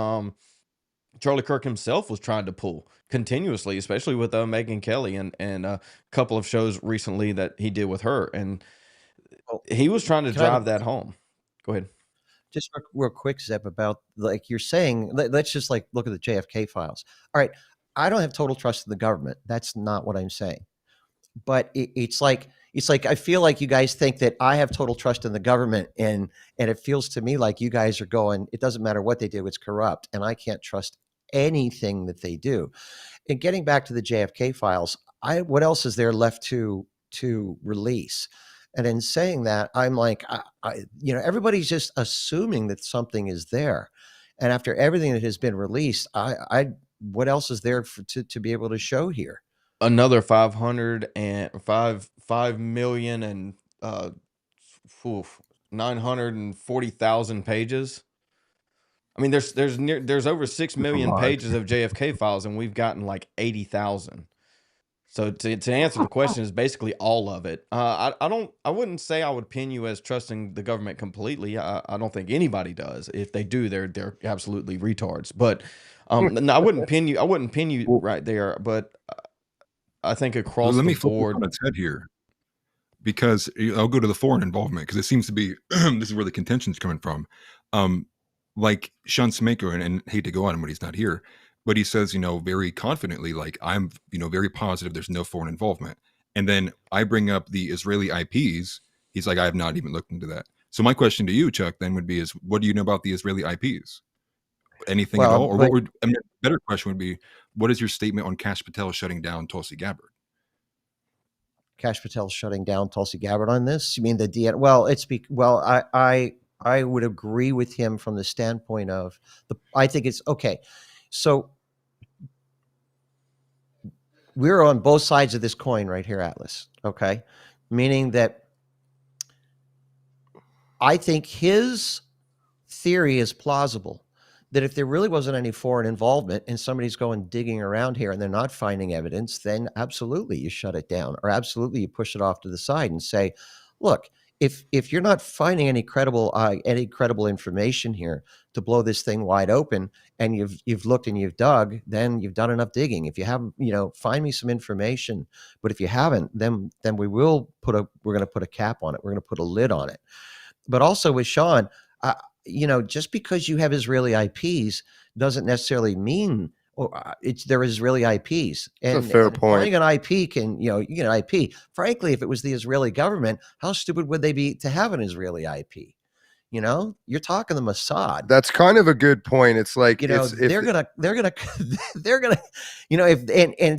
Charlie Kirk himself was trying to pull continuously, especially with Megyn Kelly and a couple of shows recently that he did with her, and he was trying to drive that home. Go ahead. Just real quick, Zeb, about, like you're saying, let's just like look at the JFK files. All right, I don't have total trust in the government. That's not what I'm saying. But it's like I feel like you guys think that I have total trust in the government, and it feels to me like you guys are going, it doesn't matter what they do, it's corrupt, and I can't trust anything that they do. And getting back to the JFK files, what else is there left to release? And in saying that, I'm like, everybody's just assuming that something is there. And after everything that has been released, what else is there to be able to show here? Another 5 million and 940,000 pages. I mean, there's over 6 million pages of JFK files, and we've gotten like 80,000. So to answer the question is basically all of it. I wouldn't say I would pin you as trusting the government completely. I don't think anybody does. If they do, they're absolutely retards. But no, I wouldn't pin you. I wouldn't pin you right there. But I think across the board, on its head here, because I'll go to the foreign involvement, because it seems to be this is where the contention's coming from. Like Sean Smeko, and hate to go on him when he's not here, but he says, very confidently, like, I'm, very positive there's no foreign involvement. And then I bring up the Israeli IPs. He's like, I have not even looked into that. So my question to you, Chuck, then would be, is what do you know about the Israeli IPs? Anything at all? Or a better question would be, what is your statement on Kash Patel shutting down Tulsi Gabbard? Kash Patel shutting down Tulsi Gabbard on this? You mean the DN? Well, I would agree with him from the standpoint of I think it's okay. So we're on both sides of this coin right here, Atlas. Okay. Meaning that I think his theory is plausible, that if there really wasn't any foreign involvement and somebody's going digging around here and they're not finding evidence, then absolutely you shut it down, or absolutely you push it off to the side and say, look, if you're not finding any credible information here to blow this thing wide open, and you've looked and you've dug, then you've done enough digging. If you haven't, find me some information. But if you haven't, then we're going to put a cap on it. We're going to put a lid on it. But also with Sean, just because you have Israeli IPs doesn't necessarily mean they're Israeli IPs. That's a fair point. Buying an IP you get an IP. Frankly, if it was the Israeli government, how stupid would they be to have an Israeli IP? You're talking the Mossad. That's kind of a good point. It's like, they're gonna,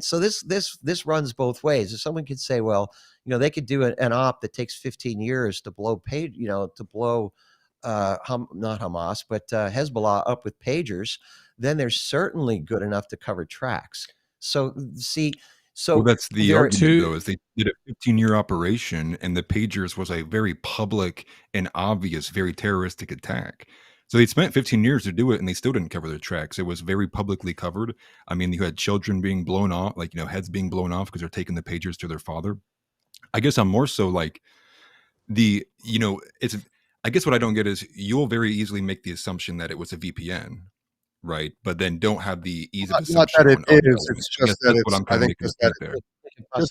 so this runs both ways. If someone could say, well, they could do an op that takes 15 years to blow not Hamas, but Hezbollah up with pagers, then they're certainly good enough to cover tracks. So that's the argument, though, is they did a 15-year operation, and the pagers was a very public and obvious, very terroristic attack. So they spent 15 years to do it, and they still didn't cover their tracks. It was very publicly covered. I mean, you had children being blown off, heads being blown off because they're taking the pagers to their father. I guess I'm more so like I guess what I don't get is you'll very easily make the assumption that it was a VPN. Right, but then don't have the ease of assumption. Not that it is. It's just that it's. I think just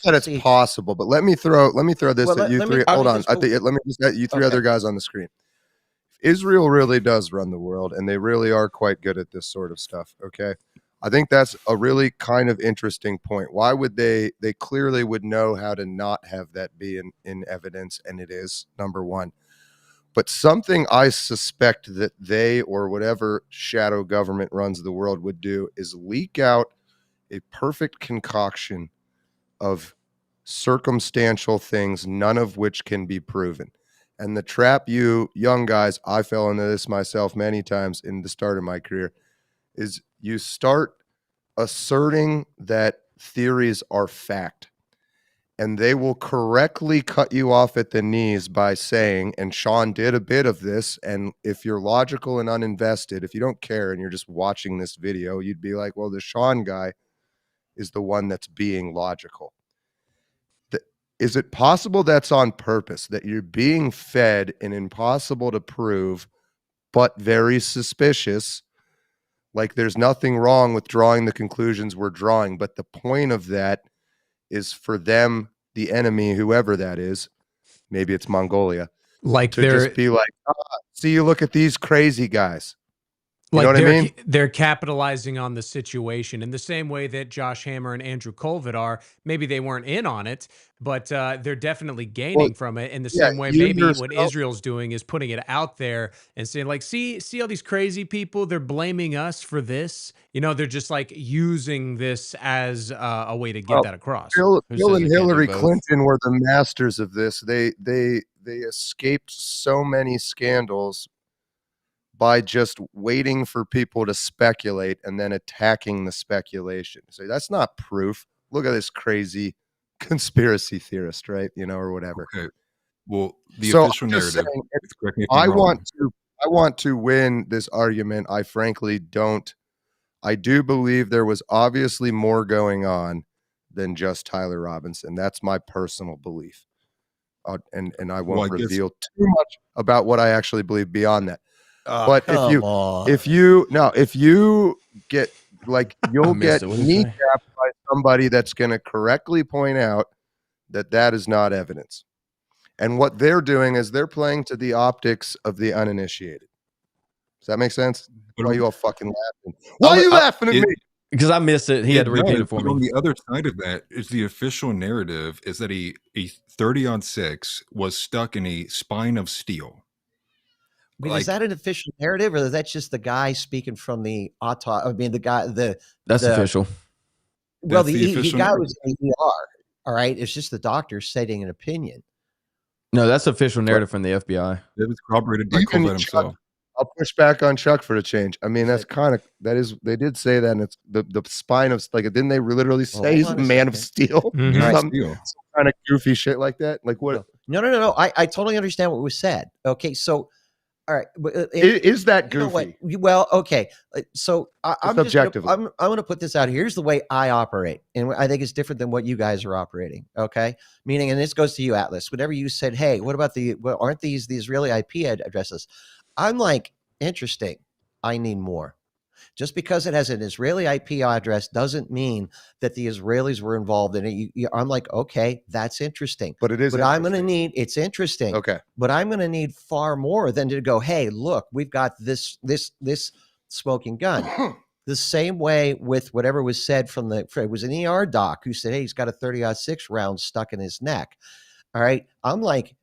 that it's possible. But let me throw this at you three. Hold on. Let me just at you three other guys on the screen. Israel really does run the world, and they really are quite good at this sort of stuff. Okay, I think that's a really kind of interesting point. Why would they? They clearly would know how to not have that be in evidence, and it is number one. But something I suspect that they or whatever shadow government runs the world would do is leak out a perfect concoction of circumstantial things, none of which can be proven. And the trap you young guys, I fell into this myself many times in the start of my career, is you start asserting that theories are fact. And they will correctly cut you off at the knees by saying, and Sean did a bit of this, and if you're logical and uninvested, if you don't care and you're just watching this video, you'd be like, well, the Sean guy is the one that's being logical. Is it possible that's on purpose, that you're being fed an impossible to prove, but very suspicious, like there's nothing wrong with drawing the conclusions we're drawing, but the point of that is for them, the enemy, whoever that is, maybe it's Mongolia, like to just be like, see, you look at these crazy guys. You know what I mean? They're capitalizing on the situation in the same way that Josh Hammer and Andrew Colvett are. Maybe they weren't in on it, but they're definitely gaining from it in the same way. Maybe what Israel's doing is putting it out there and saying, like, see all these crazy people, they're blaming us for this. They're just like using this as a way to get that across. Bill and Hillary Clinton were the masters of this. They escaped so many scandals by just waiting for people to speculate and then attacking the speculation. So that's not proof. Look at this crazy conspiracy theorist, right? Or whatever. Okay. Well, the official narrative. Saying, I want to win this argument. I frankly don't. I do believe there was obviously more going on than just Tyler Robinson. That's my personal belief. And I won't reveal too much about what I actually believe beyond that. But if you get you'll get kneecapped by somebody that's going to correctly point out that is not evidence. And what they're doing is they're playing to the optics of the uninitiated. Does that make sense? Why are you all fucking laughing? Why are you laughing at me? Because I missed it. He had to repeat it for me. On the other side of that is the official narrative is that a 30-on-6 was stuck in a spine of steel. Is that an official narrative, or is that just the guy speaking from the That's official. Well, the guy was in the ER. All right, it's just the doctor stating an opinion. No, that's official narrative from the FBI. It was corroborated by Colvett himself. I'll push back on Chuck for a change. I mean, they did say that, and it's the spine of, like, didn't they literally say he's a man of steel? Mm-hmm. Some kind of goofy shit like that. Like what? No. I totally understand what was said. Okay, so. All right, is that goofy? Well, okay. So I'm objectively. I'm going to put this out here. Here's the way I operate, and I think it's different than what you guys are operating. Okay, meaning, and this goes to you, Atlas. Whenever you said, "Hey, what about aren't these the Israeli IP addresses?" I'm like, interesting. I need more. Just because it has an Israeli IP address doesn't mean that the Israelis were involved in it. I'm like, okay, that's interesting. But it is. But I'm going to need, it's interesting. Okay. But I'm going to need far more than to go, hey, look, we've got this smoking gun. The same way with whatever was said from it was an ER doc who said, hey, he's got a 30-06 round stuck in his neck. All right. I'm like,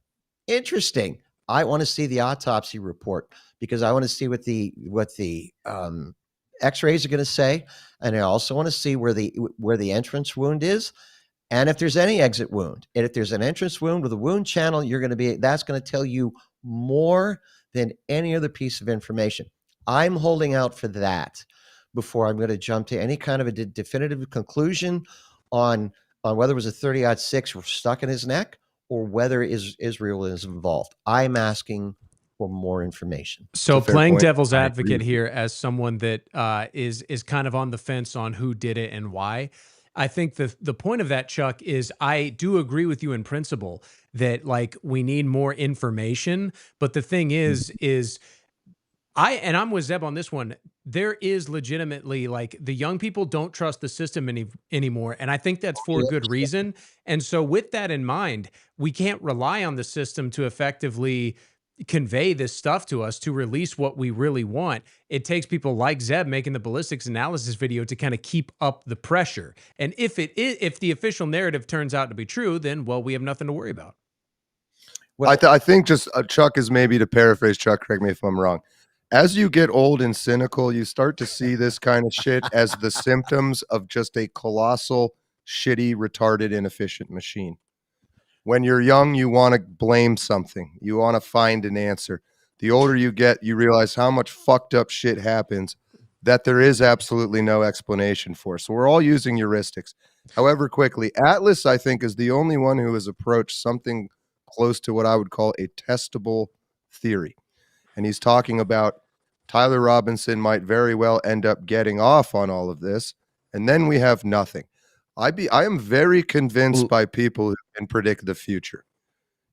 interesting. I want to see the autopsy report because I want to see what the x-rays are going to say. And I also want to see where the entrance wound is. And if there's any exit wound, and if there's an entrance wound with a wound channel, that's going to tell you more than any other piece of information. I'm holding out for that before I'm going to jump to any kind of a definitive conclusion on whether it was a 30-06 stuck in his neck or whether Israel is involved. I'm asking for more information. So playing devil's advocate here as someone that is kind of on the fence on who did it and why, I think the point of that, Chuck, is I do agree with you in principle that like we need more information. But the thing is I'm with Zeb on this one. There is legitimately like the young people don't trust the system anymore. And I think that's for good reason. And so with that in mind, we can't rely on the system to effectively convey this stuff to us, to release what we really want. It takes people like Zeb making the ballistics analysis video to kind of keep up the pressure. And if the official narrative turns out to be true, then, well, we have nothing to worry about. Well, I think just Chuck is, maybe to paraphrase Chuck, correct me if I'm wrong. As you get old and cynical, you start to see this kind of shit as the symptoms of just a colossal, shitty, retarded, inefficient machine. When you're young, you want to blame something. You want to find an answer. The older you get, you realize how much fucked up shit happens that there is absolutely no explanation for. So we're all using heuristics. However, quickly, Atlas, I think, is the only one who has approached something close to what I would call a testable theory. And he's talking about Tyler Robinson might very well end up getting off on all of this, and then we have nothing. I am very convinced by people who can predict the future.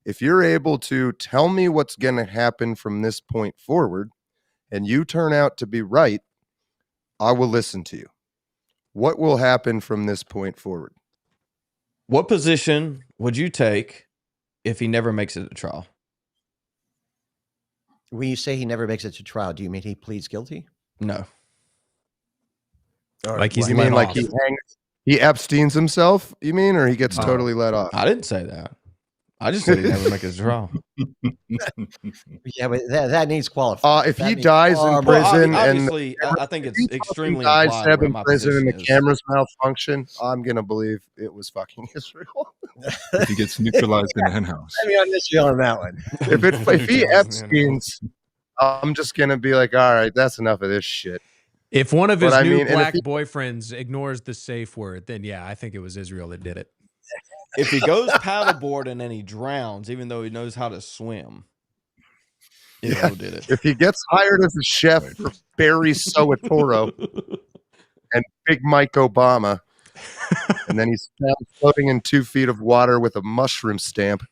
If you're able to tell me what's going to happen from this point forward, and you turn out to be right, I will listen to you. What will happen from this point forward? What position would you take if he never makes it to trial? When you say he never makes it to trial, do you mean he pleads guilty? No. Like he's you mean like he Epsteins himself, you mean, or he gets totally let off? I didn't say that. I just said he never make his trial. Yeah, but that needs qualification. If he dies in prison, obviously, I think it's extremely dies implied in prison and the cameras malfunction, I'm gonna believe it was fucking Israel. If he gets neutralized in a henhouse. I mean, I'm just on that one. If he Epsteins, I'm just gonna be like, all right, that's enough of this shit. If one of his black boyfriends ignores the safe word, then yeah, I think it was Israel that did it. If he goes paddleboarding and he drowns, even though he knows how to swim, Israel did it. If he gets hired as a chef for Barry Soetoro and Big Mike Obama, and then he's found floating in 2 feet of water with a mushroom stamp.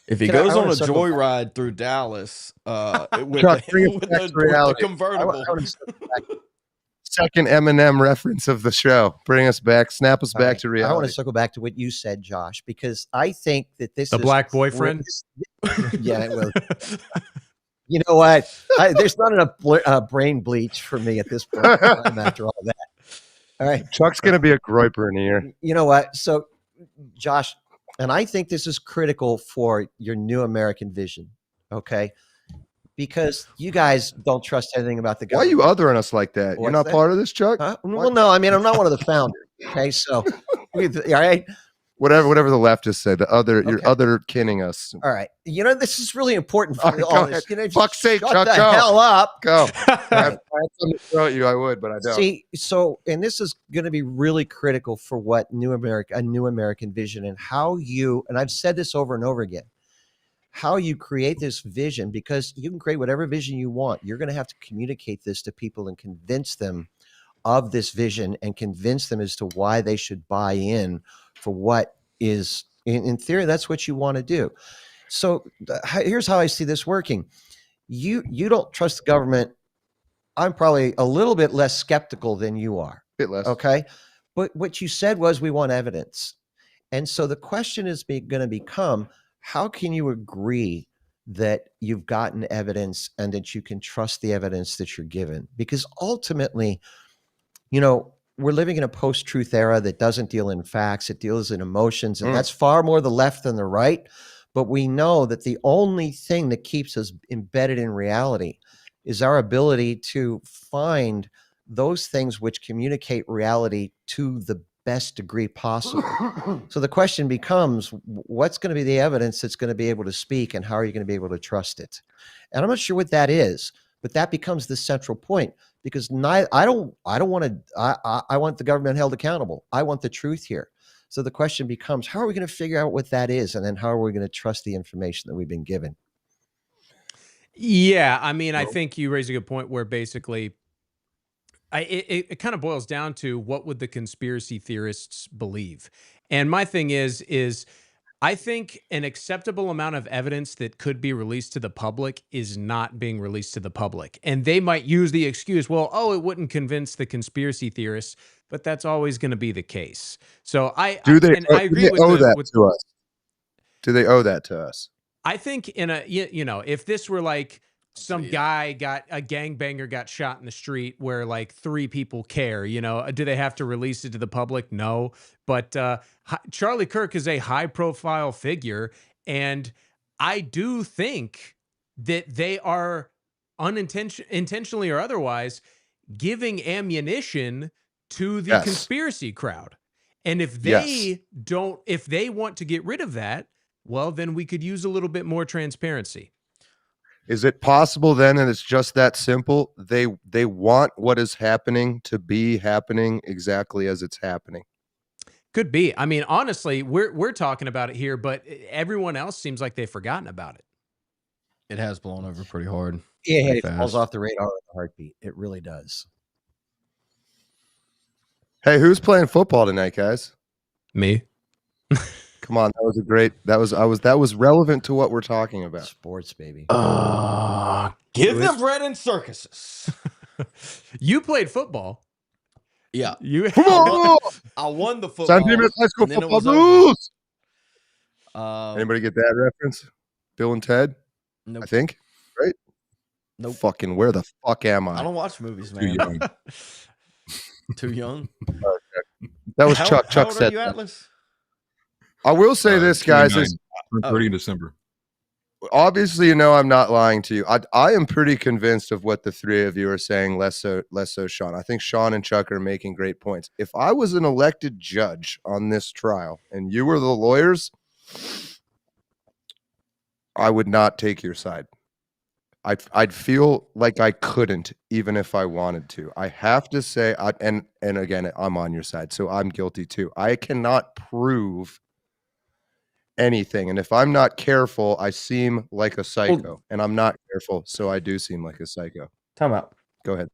If he goes on a joyride through Dallas with the convertible. Second Eminem reference of the show. Bring us back. Snap us back to reality. I want to circle back to what you said, Josh, because I think that this is... The black boyfriend? Yeah, well, you know what? There's not enough brain bleach for me at this point after all that. All right. Chuck's going to be a groiper in here. You know what? So, Josh, and I think this is critical for your new American vision, okay? Because you guys don't trust anything about the government. Why are you othering us like that? You're not part of this, Chuck? Well, no. I mean, I'm not one of the founders. Okay, so all right. Whatever the leftists said, you're other kinning us. All right. You know, this is really important for all this. You know, fuck's sake, shut Chuck, the hell up. Go. I had something to throw at you, I would, but I don't. See, and this is going to be really critical for what a new American vision, and how you, and I've said this over and over again, how you create this vision, because you can create whatever vision you want. You're going to have to communicate this to people and convince them of this vision and convince them as to why they should buy in for what is, in theory, that's what you want to do. So here's how I see this working. You don't trust the government I'm probably a little bit less skeptical than you are. A bit less. Okay. But what you said was we want evidence. And so the question is going to become, how can you agree that you've gotten evidence and that you can trust the evidence that you're given? Because ultimately, we're living in a post-truth era that doesn't deal in facts, it deals in emotions, and that's far more the left than the right. But we know that the only thing that keeps us embedded in reality is our ability to find those things which communicate reality to the best degree possible. So the question becomes, what's going to be the evidence that's going to be able to speak, and how are you going to be able to trust it? And I'm not sure what that is, but that becomes the central point, because I want the government held accountable. I want the truth here. So the question becomes, how are we going to figure out what that is? And then how are we going to trust the information that we've been given? Yeah. I mean, I think you raise a good point where basically it kind of boils down to, what would the conspiracy theorists believe? And my thing is I think an acceptable amount of evidence that could be released to the public is not being released to the public. And they might use the excuse, well, it wouldn't convince the conspiracy theorists, but that's always going to be the case. So I agree with to us. Do they owe that to us? I think if this were like some guy a gangbanger got shot in the street where like 3 people care, do they have to release it to the public? No. But Charlie Kirk is a high profile figure. And I do think that they are intentionally or otherwise giving ammunition to the conspiracy crowd. And if they if they want to get rid of that, well, then we could use a little bit more transparency. Is it possible then, and it's just that simple? They want what is happening to be happening exactly as it's happening. Could be. I mean, honestly, we're talking about it here, but everyone else seems like they've forgotten about it. It has blown over pretty hard. Yeah, it falls off the radar with a heartbeat. It really does. Hey, who's playing football tonight, guys? Me. Come on, that was relevant to what we're talking about. Sports, baby. Give them bread and circuses. You played football. Yeah. I won the football. High school football rules. Anybody get that reference? Bill and Ted? Nope. I think. Right? Nope. Fucking where the fuck am I? I don't watch movies, man. Too young. Too young? That was Chuck. Chuck said you, Atlas? I will say this, guys. 30 December. Obviously, I'm not lying to you. I am pretty convinced of what the 3 of you are saying, less so Sean. I think Sean and Chuck are making great points. If I was an elected judge on this trial and you were the lawyers, I would not take your side. I'd feel like I couldn't, even if I wanted to. I have to say, and again, I'm on your side, so I'm guilty too. I cannot prove anything, and if I'm not careful, I seem like a psycho, and I'm not careful, so I do seem like a psycho. Time out. Go ahead.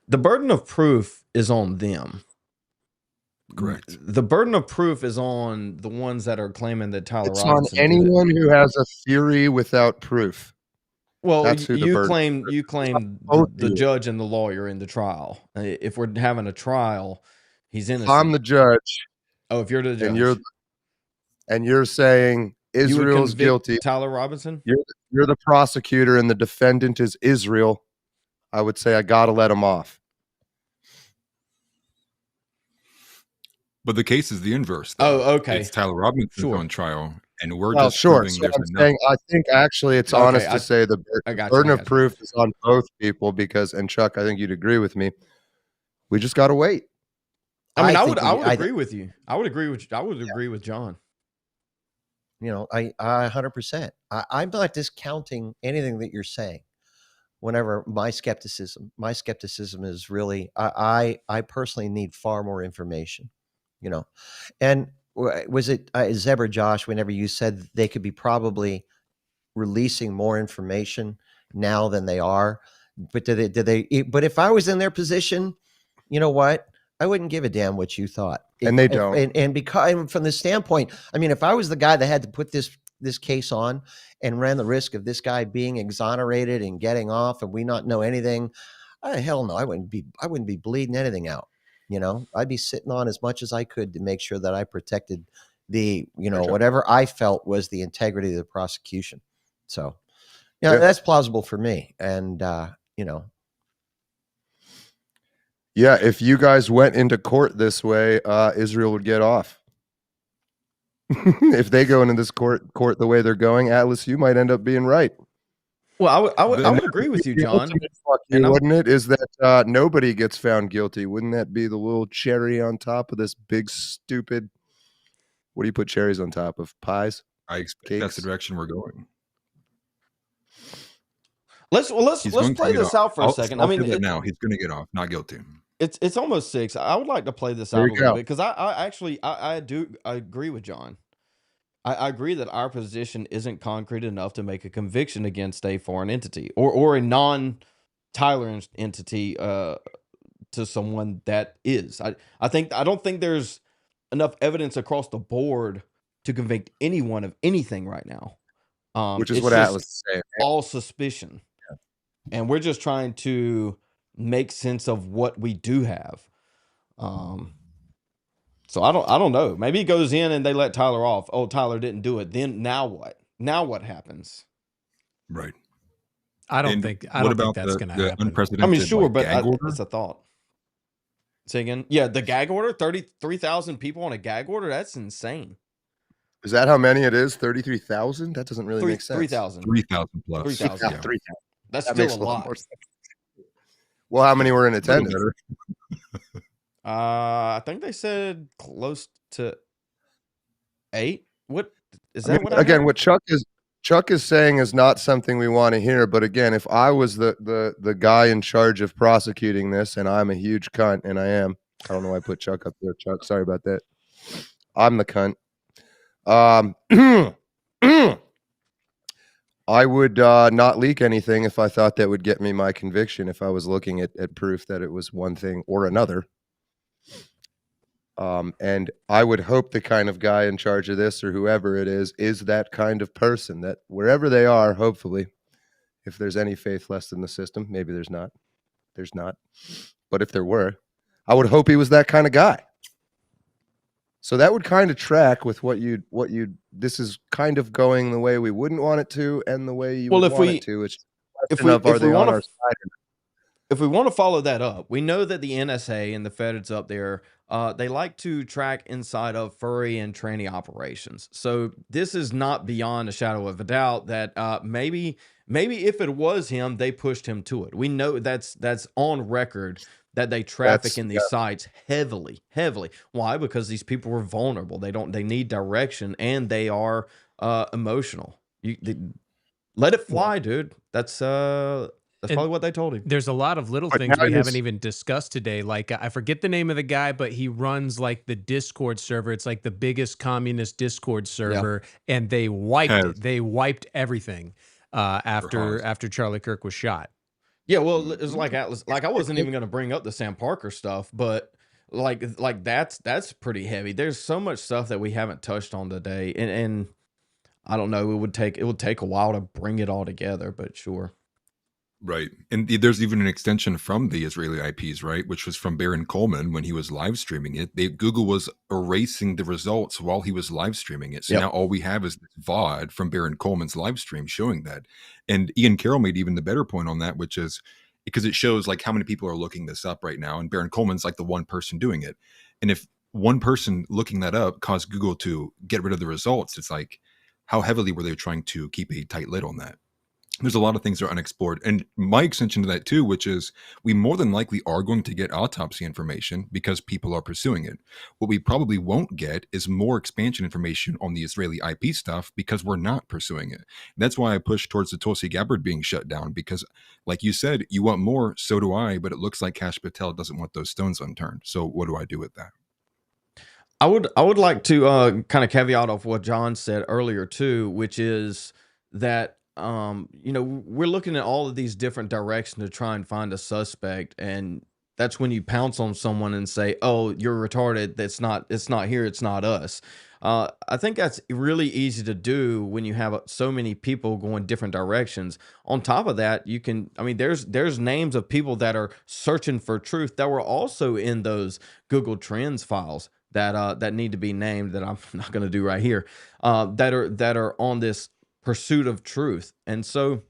The burden of proof is on them. Correct. The burden of proof is on the ones that are claiming that Tyler It's Robinson on anyone who has a theory without proof. Well, That's who the you burden claim Both the do. judge and the lawyer in the trial. If we're having a trial, he's innocent. I'm the judge, Oh, if you're the judge, and you're saying you would Israel's convict guilty. Tyler Robinson? You're the prosecutor, and the defendant is Israel. I would say I gotta let him off. But the case is the inverse. Oh, though. okay. It's Tyler Robinson Sure. on trial, and we're Well, just sure. proving So there's I'm enough. saying, I think actually it's Okay, honest to say the burden of proof is on both people because, and Chuck, I think you'd agree with me. We just got to wait. I mean, I would agree with you. I would agree with John. I 100%. I'm not discounting anything that you're saying. Whenever my skepticism is really, I personally need far more information, and was it Zeb or Josh, whenever you said they could be probably releasing more information now than they are, but did they, but if I was in their position, you know what? I wouldn't give a damn what you thought. And they don't. And because from the standpoint, I mean, if I was the guy that had to put this case on and ran the risk of this guy being exonerated and getting off and we not know anything, Hell no, I wouldn't be bleeding anything out. You know, I'd be sitting on as much as I could to make sure that I protected the, whatever I felt was the integrity of the prosecution. So, that's plausible for me. And, yeah, if you guys went into court this way, Israel would get off. If they go into this court the way they're going, Atlas, you might end up being right. Well, I would agree with you, John. Wouldn't it? Is that nobody gets found guilty? Wouldn't that be the little cherry on top of this big stupid? What do you put cherries on top of? Pies? I expect that's the direction we're going. Let's play this out for a second. I mean, now he's going to get off, not guilty. It's almost 6. I would like to play this out a little bit because I agree with John. I agree that our position isn't concrete enough to make a conviction against a foreign entity or a non-Tyler entity to someone that is. I don't think there's enough evidence across the board to convict anyone of anything right now. Which is what Atlas is saying. All suspicion. Yeah. And we're just trying to make sense of what we do have. So I don't know. Maybe it goes in and they let Tyler off. Oh, Tyler didn't do it. Then now what? Now what happens? Right. I don't think that's going to happen. Unprecedented, I mean, sure, but order? It's a thought. Say again. Yeah, the gag order, 33,000 people on a gag order. That's insane. Is that how many it is? 33,000? That doesn't really make sense. 3,000. 3,000 plus. 3,000. Yeah. 3,000. That's still a lot. Well, how many were in attendance? I think they said close to 8. What is that? What Chuck is saying is not something we want to hear. But again, if I was the guy in charge of prosecuting this, and I'm a huge cunt, and I don't know why I put Chuck up there. Chuck, sorry about that. I'm the cunt. I would not leak anything if I thought that would get me my conviction. If I was looking at proof that it was one thing or another. And I would hope the kind of guy in charge of this or whoever it is that kind of person that wherever they are, hopefully, if there's any faith left in the system, maybe there's not, but if there were, I would hope he was that kind of guy. So that would kind of track with this is kind of going the way we wouldn't want it to and the way you would want it to. If we want to follow that up, we know that the NSA and the feds up there, they like to track inside of furry and tranny operations. So this is not beyond a shadow of a doubt that maybe if it was him, they pushed him to it. We know that's on record that they traffic in these sites heavily. Why? Because these people were vulnerable. They need direction and they are emotional. Let it fly, dude. That's probably what they told him. There's a lot of little things we haven't even discussed today. Like, I forget the name of the guy, but he runs like the Discord server. It's like the biggest communist Discord server, and they wiped it. They wiped everything after Charlie Kirk was shot. Yeah, well, it was like Atlas. Like, I wasn't even going to bring up the Sam Parker stuff, but like that's pretty heavy. There's so much stuff that we haven't touched on today, and I don't know. It would take a while to bring it all together, but sure. Right. And there's even an extension from the Israeli IPs, right? Which was from Baron Coleman when he was live streaming it. Google was erasing the results while he was live streaming it. So now all we have is this VOD from Baron Coleman's live stream showing that. And Ian Carroll made even the better point on that, which is because it shows like how many people are looking this up right now. And Baron Coleman's like the one person doing it. And if one person looking that up caused Google to get rid of the results, it's like, how heavily were they trying to keep a tight lid on that? There's a lot of things that are unexplored. And my extension to that too, which is we more than likely are going to get autopsy information because people are pursuing it. What we probably won't get is more expansion information on the Israeli IP stuff because we're not pursuing it. That's why I push towards the Tulsi Gabbard being shut down because like you said, you want more, so do I, but it looks like Kash Patel doesn't want those stones unturned. So what do I do with that? I would like to kind of caveat off what John said earlier too, which is that we're looking at all of these different directions to try and find a suspect, and that's when you pounce on someone and say, "Oh, you're retarded. It's not here. It's not us." I think that's really easy to do when you have so many people going different directions. On top of that, you can, I mean, there's names of people that are searching for truth that were also in those Google Trends files that need to be named, that I'm not going to do right here, that are on this pursuit of truth. And so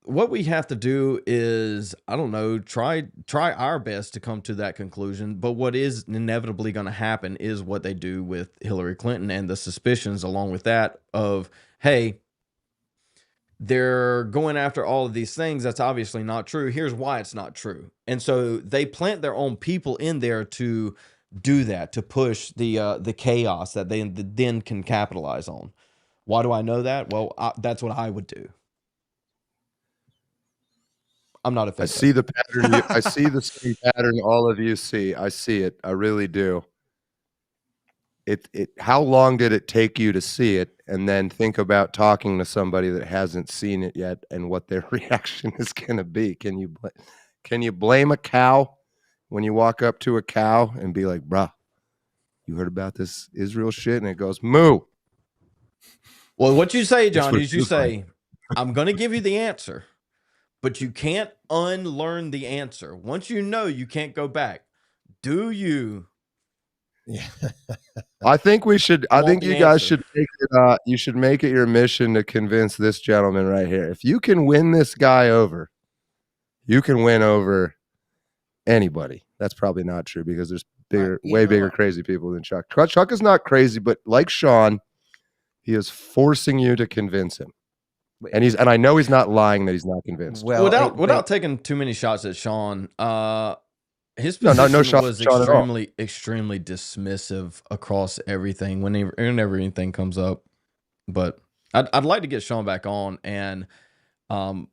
what we have to do is, I don't know, try our best to come to that conclusion. But what is inevitably going to happen is what they do with Hillary Clinton and the suspicions along with that of, hey, they're going after all of these things. That's obviously not true. Here's why it's not true. And so they plant their own people in there to do that, to push the chaos that they then can capitalize on. Why do I know that? Well, that's what I would do. I'm not offended. I see the pattern. I see the same pattern all of you see. I see it. I really do. How long did it take you to see it? And then think about talking to somebody that hasn't seen it yet and what their reaction is going to be. Can you blame a cow when you walk up to a cow and be like, bruh, you heard about this Israel shit? And it goes, moo. Well, what you say, John, is you say, I'm going to give you the answer, but you can't unlearn the answer. Once you know, you can't go back. Do you? Yeah. I think we should. I think you guys should make it. You should make it your mission to convince this gentleman right here. If you can win this guy over, you can win over anybody. That's probably not true because there's way bigger crazy people than Chuck. Chuck is not crazy, but like Sean, he is forcing you to convince him. And I know he's not lying that he's not convinced. Well, without taking too many shots at Sean, his position was extremely dismissive across everything whenever anything comes up. But I'd like to get Sean back on, and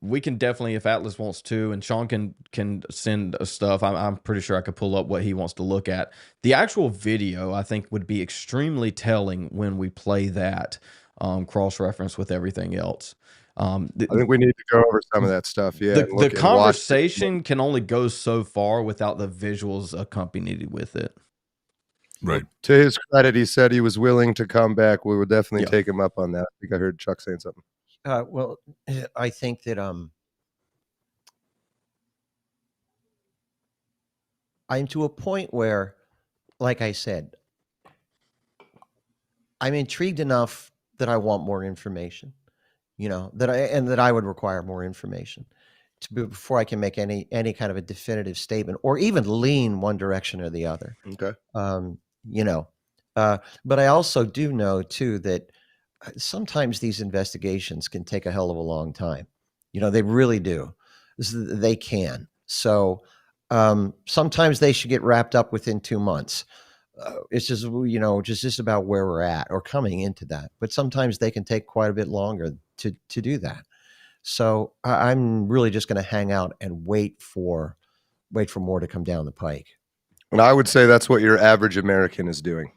we can definitely, if Atlas wants to, and Sean can send stuff. I'm pretty sure I could pull up what he wants to look at. The actual video, I think, would be extremely telling when we play that cross-reference with everything else. I think we need to go over some of that stuff. Yeah, the conversation can only go so far without the visuals accompanied with it. Right. To his credit, he said he was willing to come back. We would definitely take him up on that. I think I heard Chuck saying something. Well, I think that I'm to a point where, like I said, I'm intrigued enough that I want more information. That I would require more information before I can make any kind of a definitive statement or even lean one direction or the other. Okay. But I also do know too that sometimes these investigations can take a hell of a long time. They really do. They can. So sometimes they should get wrapped up within 2 months. It's just about where we're at or coming into that. But sometimes they can take quite a bit longer to do that. So I'm really just going to hang out and wait for more to come down the pike. And I would say that's what your average American is doing.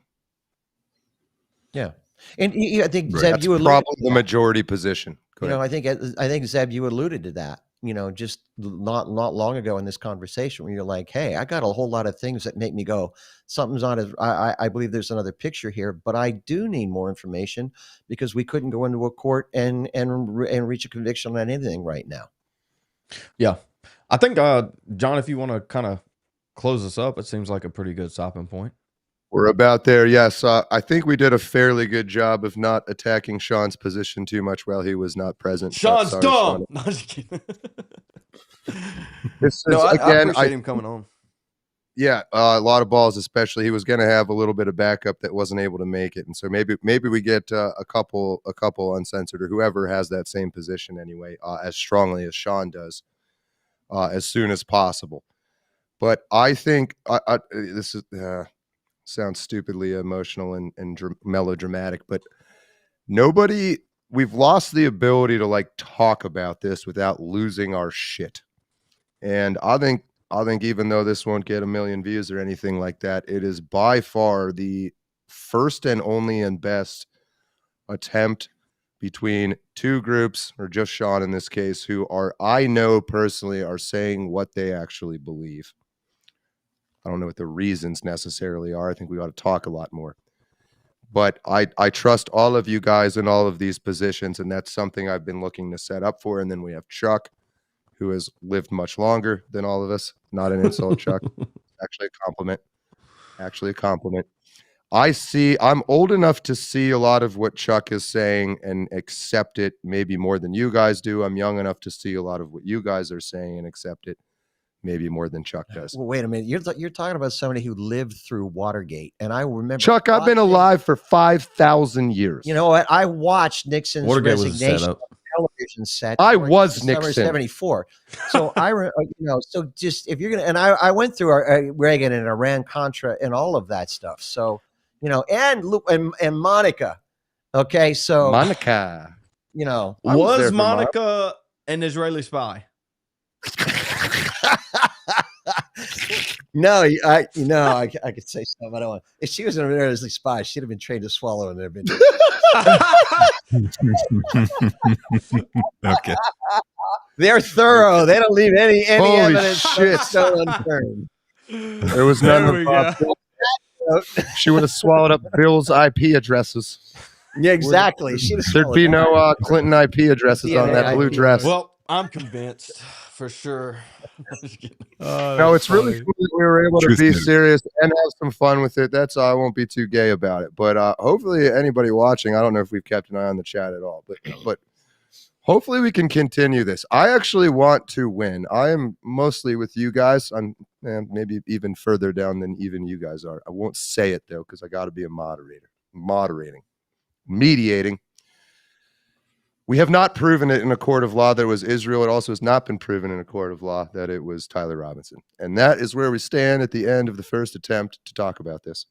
Yeah. And I think, right. Zeb, that's probably the majority position. I think Zeb, you alluded to that. Just not long ago in this conversation where you're like, hey, I got a whole lot of things that make me go, something's on it. I believe there's another picture here, but I do need more information because we couldn't go into a court and reach a conviction on anything right now. Yeah. I think, John, if you want to kind of close this up, it seems like a pretty good stopping point. We're about there. Yes. I think we did a fairly good job of not attacking Sean's position too much while he was not present. Sean's dumb. Sean. No, just kidding. I appreciate him coming on. Yeah. A lot of balls, especially. He was going to have a little bit of backup that wasn't able to make it. And so maybe we get a couple uncensored or whoever has that same position anyway, as strongly as Sean does, as soon as possible. But I think this is, sounds stupidly emotional and melodramatic, but we've lost the ability to talk about this without losing our shit. And I think even though this won't get 1 million views or anything like that, it is by far the first and only and best attempt between two groups, or just Sean in this case, who I know personally are saying what they actually believe. I don't know what the reasons necessarily are. I think we ought to talk a lot more. But I trust all of you guys in all of these positions, and that's something I've been looking to set up for. And then we have Chuck, who has lived much longer than all of us. Not an insult, Chuck. Actually a compliment. Actually a compliment. I'm old enough to see a lot of what Chuck is saying and accept it maybe more than you guys do. I'm young enough to see a lot of what you guys are saying and accept it maybe more than Chuck does. Well, wait a minute. You're talking about somebody who lived through Watergate, and I remember Chuck. I've been alive for 5,000 years. You know what? I watched Nixon's Watergate was a resignation setup. on the television set. I during was December Nixon. '74. So so just if you're gonna, and I went through Reagan and Iran Contra and all of that stuff. So and Monica. Okay, so Monica. Was Monica an Israeli spy? No, I could say something. I don't want. If she was an Israeli spy, she'd have been trained to swallow and have been. Okay. They're thorough. They don't leave any Holy evidence shit. so unturned. There was none There of we go. She would have swallowed up Bill's IP addresses. Yeah, exactly. There'd be no Clinton IP addresses on that blue dress. Well, I'm convinced for sure. No, it's really cool that we were able to be serious and have some fun with it. That's all. I won't be too gay about it. But hopefully anybody watching, I don't know if we've kept an eye on the chat at all, but hopefully we can continue this. I actually want to win. I am mostly with you guys. I'm maybe even further down than even you guys are. I won't say it though, because I got to be a mediating. We have not proven it in a court of law that it was Israel. It also has not been proven in a court of law that it was Tyler Robinson. And that is where we stand at the end of the first attempt to talk about this.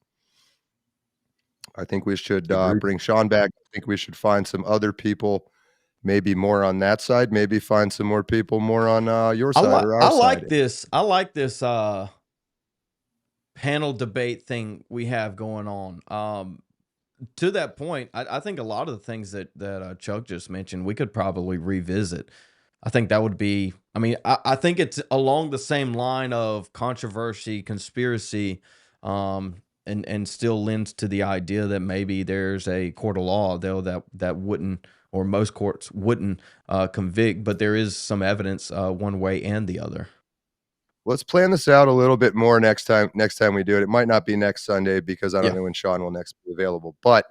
I think we should bring Sean back. I think we should find some other people, maybe more on that side, maybe find some more people more on your side or our side. I like this panel debate thing we have going on. To that point, I think a lot of the things that Chuck just mentioned, we could probably revisit. I think that would be, I think it's along the same line of controversy, conspiracy, and still lends to the idea that maybe there's a court of law, though, that wouldn't, or most courts wouldn't convict, but there is some evidence one way and the other. Let's plan this out a little bit more next time we do it. It might not be next Sunday because I don't know when Sean will next be available. But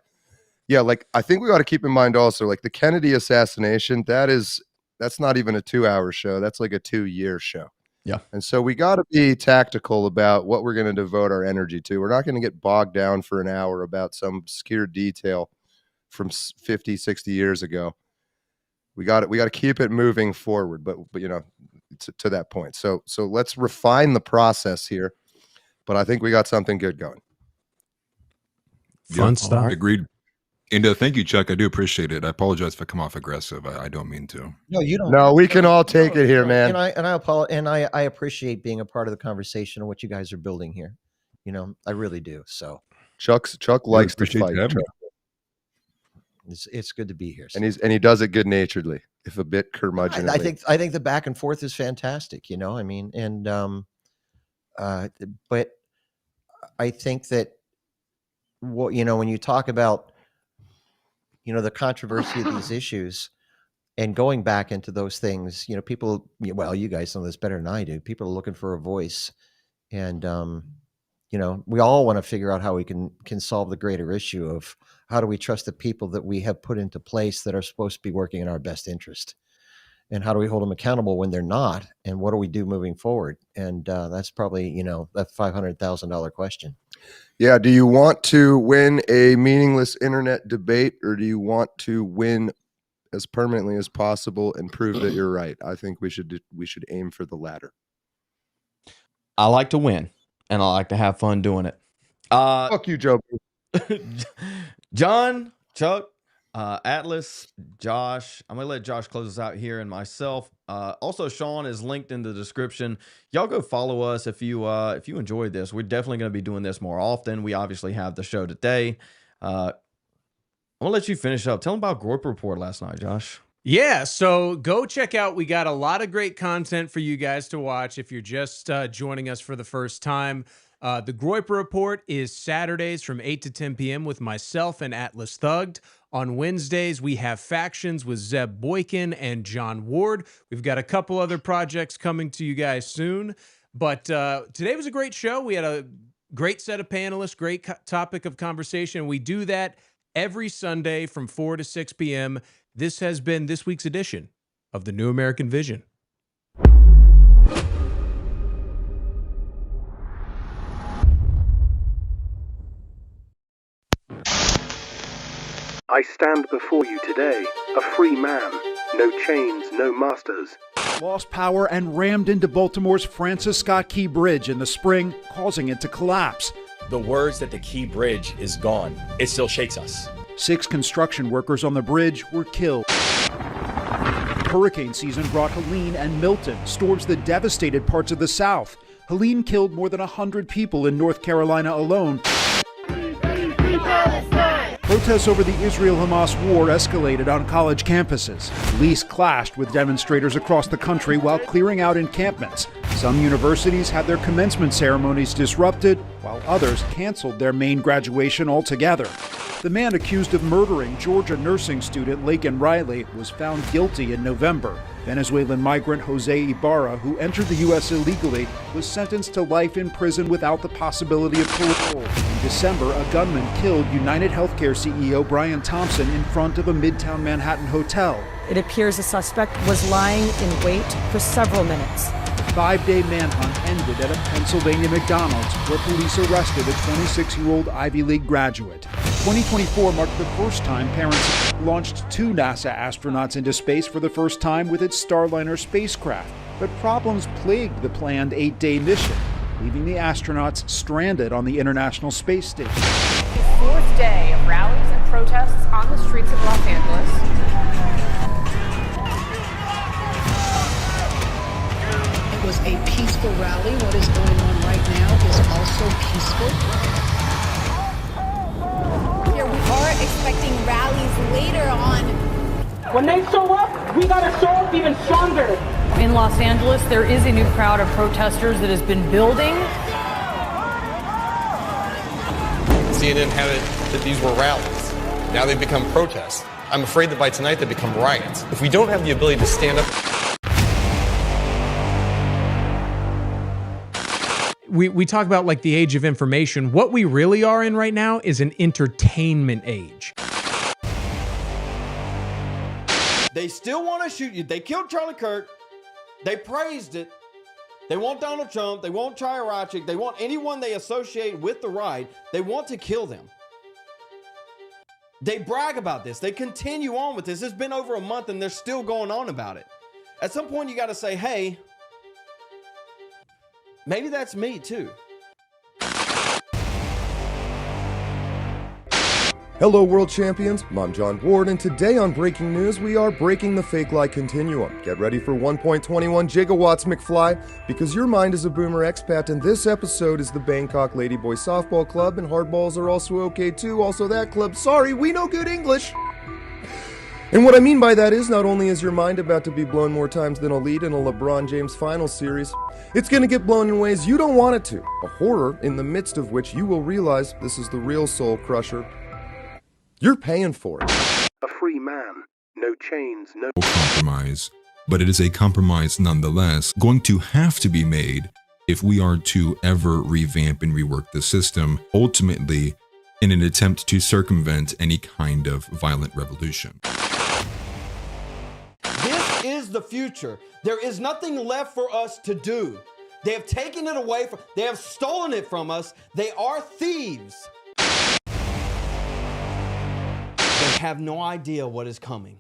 yeah, I think we got to keep in mind also, the Kennedy assassination, that's not even a 2-hour show. That's like a 2-year show. Yeah. And so we got to be tactical about what we're going to devote our energy to. We're not going to get bogged down for an hour about some obscure detail from 50, 60 years ago. We got to keep it moving forward, but to that point. So let's refine the process here, but I think we got something good going. Fun stuff. Agreed. And thank you, Chuck. I do appreciate it. I apologize if I come off aggressive. I don't mean to. No, you don't. No, we can all take it here, man. And I apologize, and I appreciate being a part of the conversation and what you guys are building here. I really do. So Chuck likes to fight. It's good to be here. And he does it good naturedly, if a bit curmudgeonly. I think the back and forth is fantastic. But I think that when you talk about the controversy of these issues and going back into those things, people, you guys know this better than I do. People are looking for a voice, and we all want to figure out how we can solve the greater issue of how do we trust the people that we have put into place that are supposed to be working in our best interest, and how do we hold them accountable when they're not, and what do we do moving forward? And that's probably that $500,000 question. Yeah. Do you want to win a meaningless internet debate, or do you want to win as permanently as possible and prove that you're right? I think we should aim for the latter. I like to win, and I like to have fun doing it. Fuck you, Joe. John, Chuck, Atlas, Josh. I'm gonna let Josh close us out here, and myself. Also, Sean is linked in the description. Y'all go follow us if you enjoyed this. We're definitely gonna be doing this more often. We obviously have the show today. I'm gonna let you finish up. Tell them about Groip Report last night, Josh. Yeah, so go check out. We got a lot of great content for you guys to watch if you're just joining us for the first time. The Groyper Report is Saturdays from 8 to 10 p.m. with myself and Atlas Thugged. On Wednesdays, we have Factions with Zeb Boykin and John Ward. We've got a couple other projects coming to you guys soon. But today was a great show. We had a great set of panelists, great topic of conversation. We do that every Sunday from 4 to 6 p.m. This has been this week's edition of the New American Vision. I stand before you today, a free man, no chains, no masters. Lost power and rammed into Baltimore's Francis Scott Key Bridge in the spring, causing it to collapse. The words that the Key Bridge is gone, it still shakes us. 6 construction workers on the bridge were killed. Hurricane season brought Helene and Milton, storms that devastated parts of the South. Helene killed more than 100 people in North Carolina alone. Protests over the Israel-Hamas war escalated on college campuses. Police clashed with demonstrators across the country while clearing out encampments. Some universities had their commencement ceremonies disrupted, while others canceled their main graduation altogether. The man accused of murdering Georgia nursing student Laken Riley was found guilty in November. Venezuelan migrant Jose Ibarra, who entered the U.S. illegally, was sentenced to life in prison without the possibility of parole. In December, a gunman killed United Healthcare CEO Brian Thompson in front of a Midtown Manhattan hotel. It appears the suspect was lying in wait for several minutes. The 5-day manhunt ended at a Pennsylvania McDonald's where police arrested a 26-year-old Ivy League graduate. 2024 marked the first time parents launched 2 NASA astronauts into space for the first time with its Starliner spacecraft. But problems plagued the planned 8-day mission, leaving the astronauts stranded on the International Space Station. The 4th day of rallies and protests on the streets of Los Angeles. It was a peaceful rally. What is going on right now is also peaceful. We are expecting rallies later on. When they show up, we gotta show up even stronger. In Los Angeles, there is a new crowd of protesters that has been building. CNN had it that these were rallies. Now they've become protests. I'm afraid that by tonight they become riots. If we don't have the ability to stand up... We talk about like the age of information. What we really are in right now is an entertainment age. They still want to shoot you. They killed Charlie Kirk. They praised it. They want Donald Trump. They want Chirachik. They want anyone they associate with the right. They want to kill them. They brag about this. They continue on with this. It's been over a month and they're still going on about it. At some point, you got to say, hey, maybe that's me too. Hello, world champions. I'm John Ward, and today on Breaking News, we are breaking the fake lie continuum. Get ready for 1.21 gigawatts, McFly, because your mind is a boomer expat, and this episode is the Bangkok Ladyboy Softball Club, and hardballs are also okay too. Also that club. Sorry, we know good English. And what I mean by that is not only is your mind about to be blown more times than a lead in a LeBron James Finals series, it's going to get blown in ways you don't want it to. A horror in the midst of which you will realize this is the real soul crusher. You're paying for it. A free man, no chains, no compromise, but it is a compromise nonetheless going to have to be made if we are to ever revamp and rework the system, ultimately in an attempt to circumvent any kind of violent revolution. This is the future. There is nothing left for us to do. They have taken it away from, they have stolen it from us. They are thieves. They have no idea what is coming.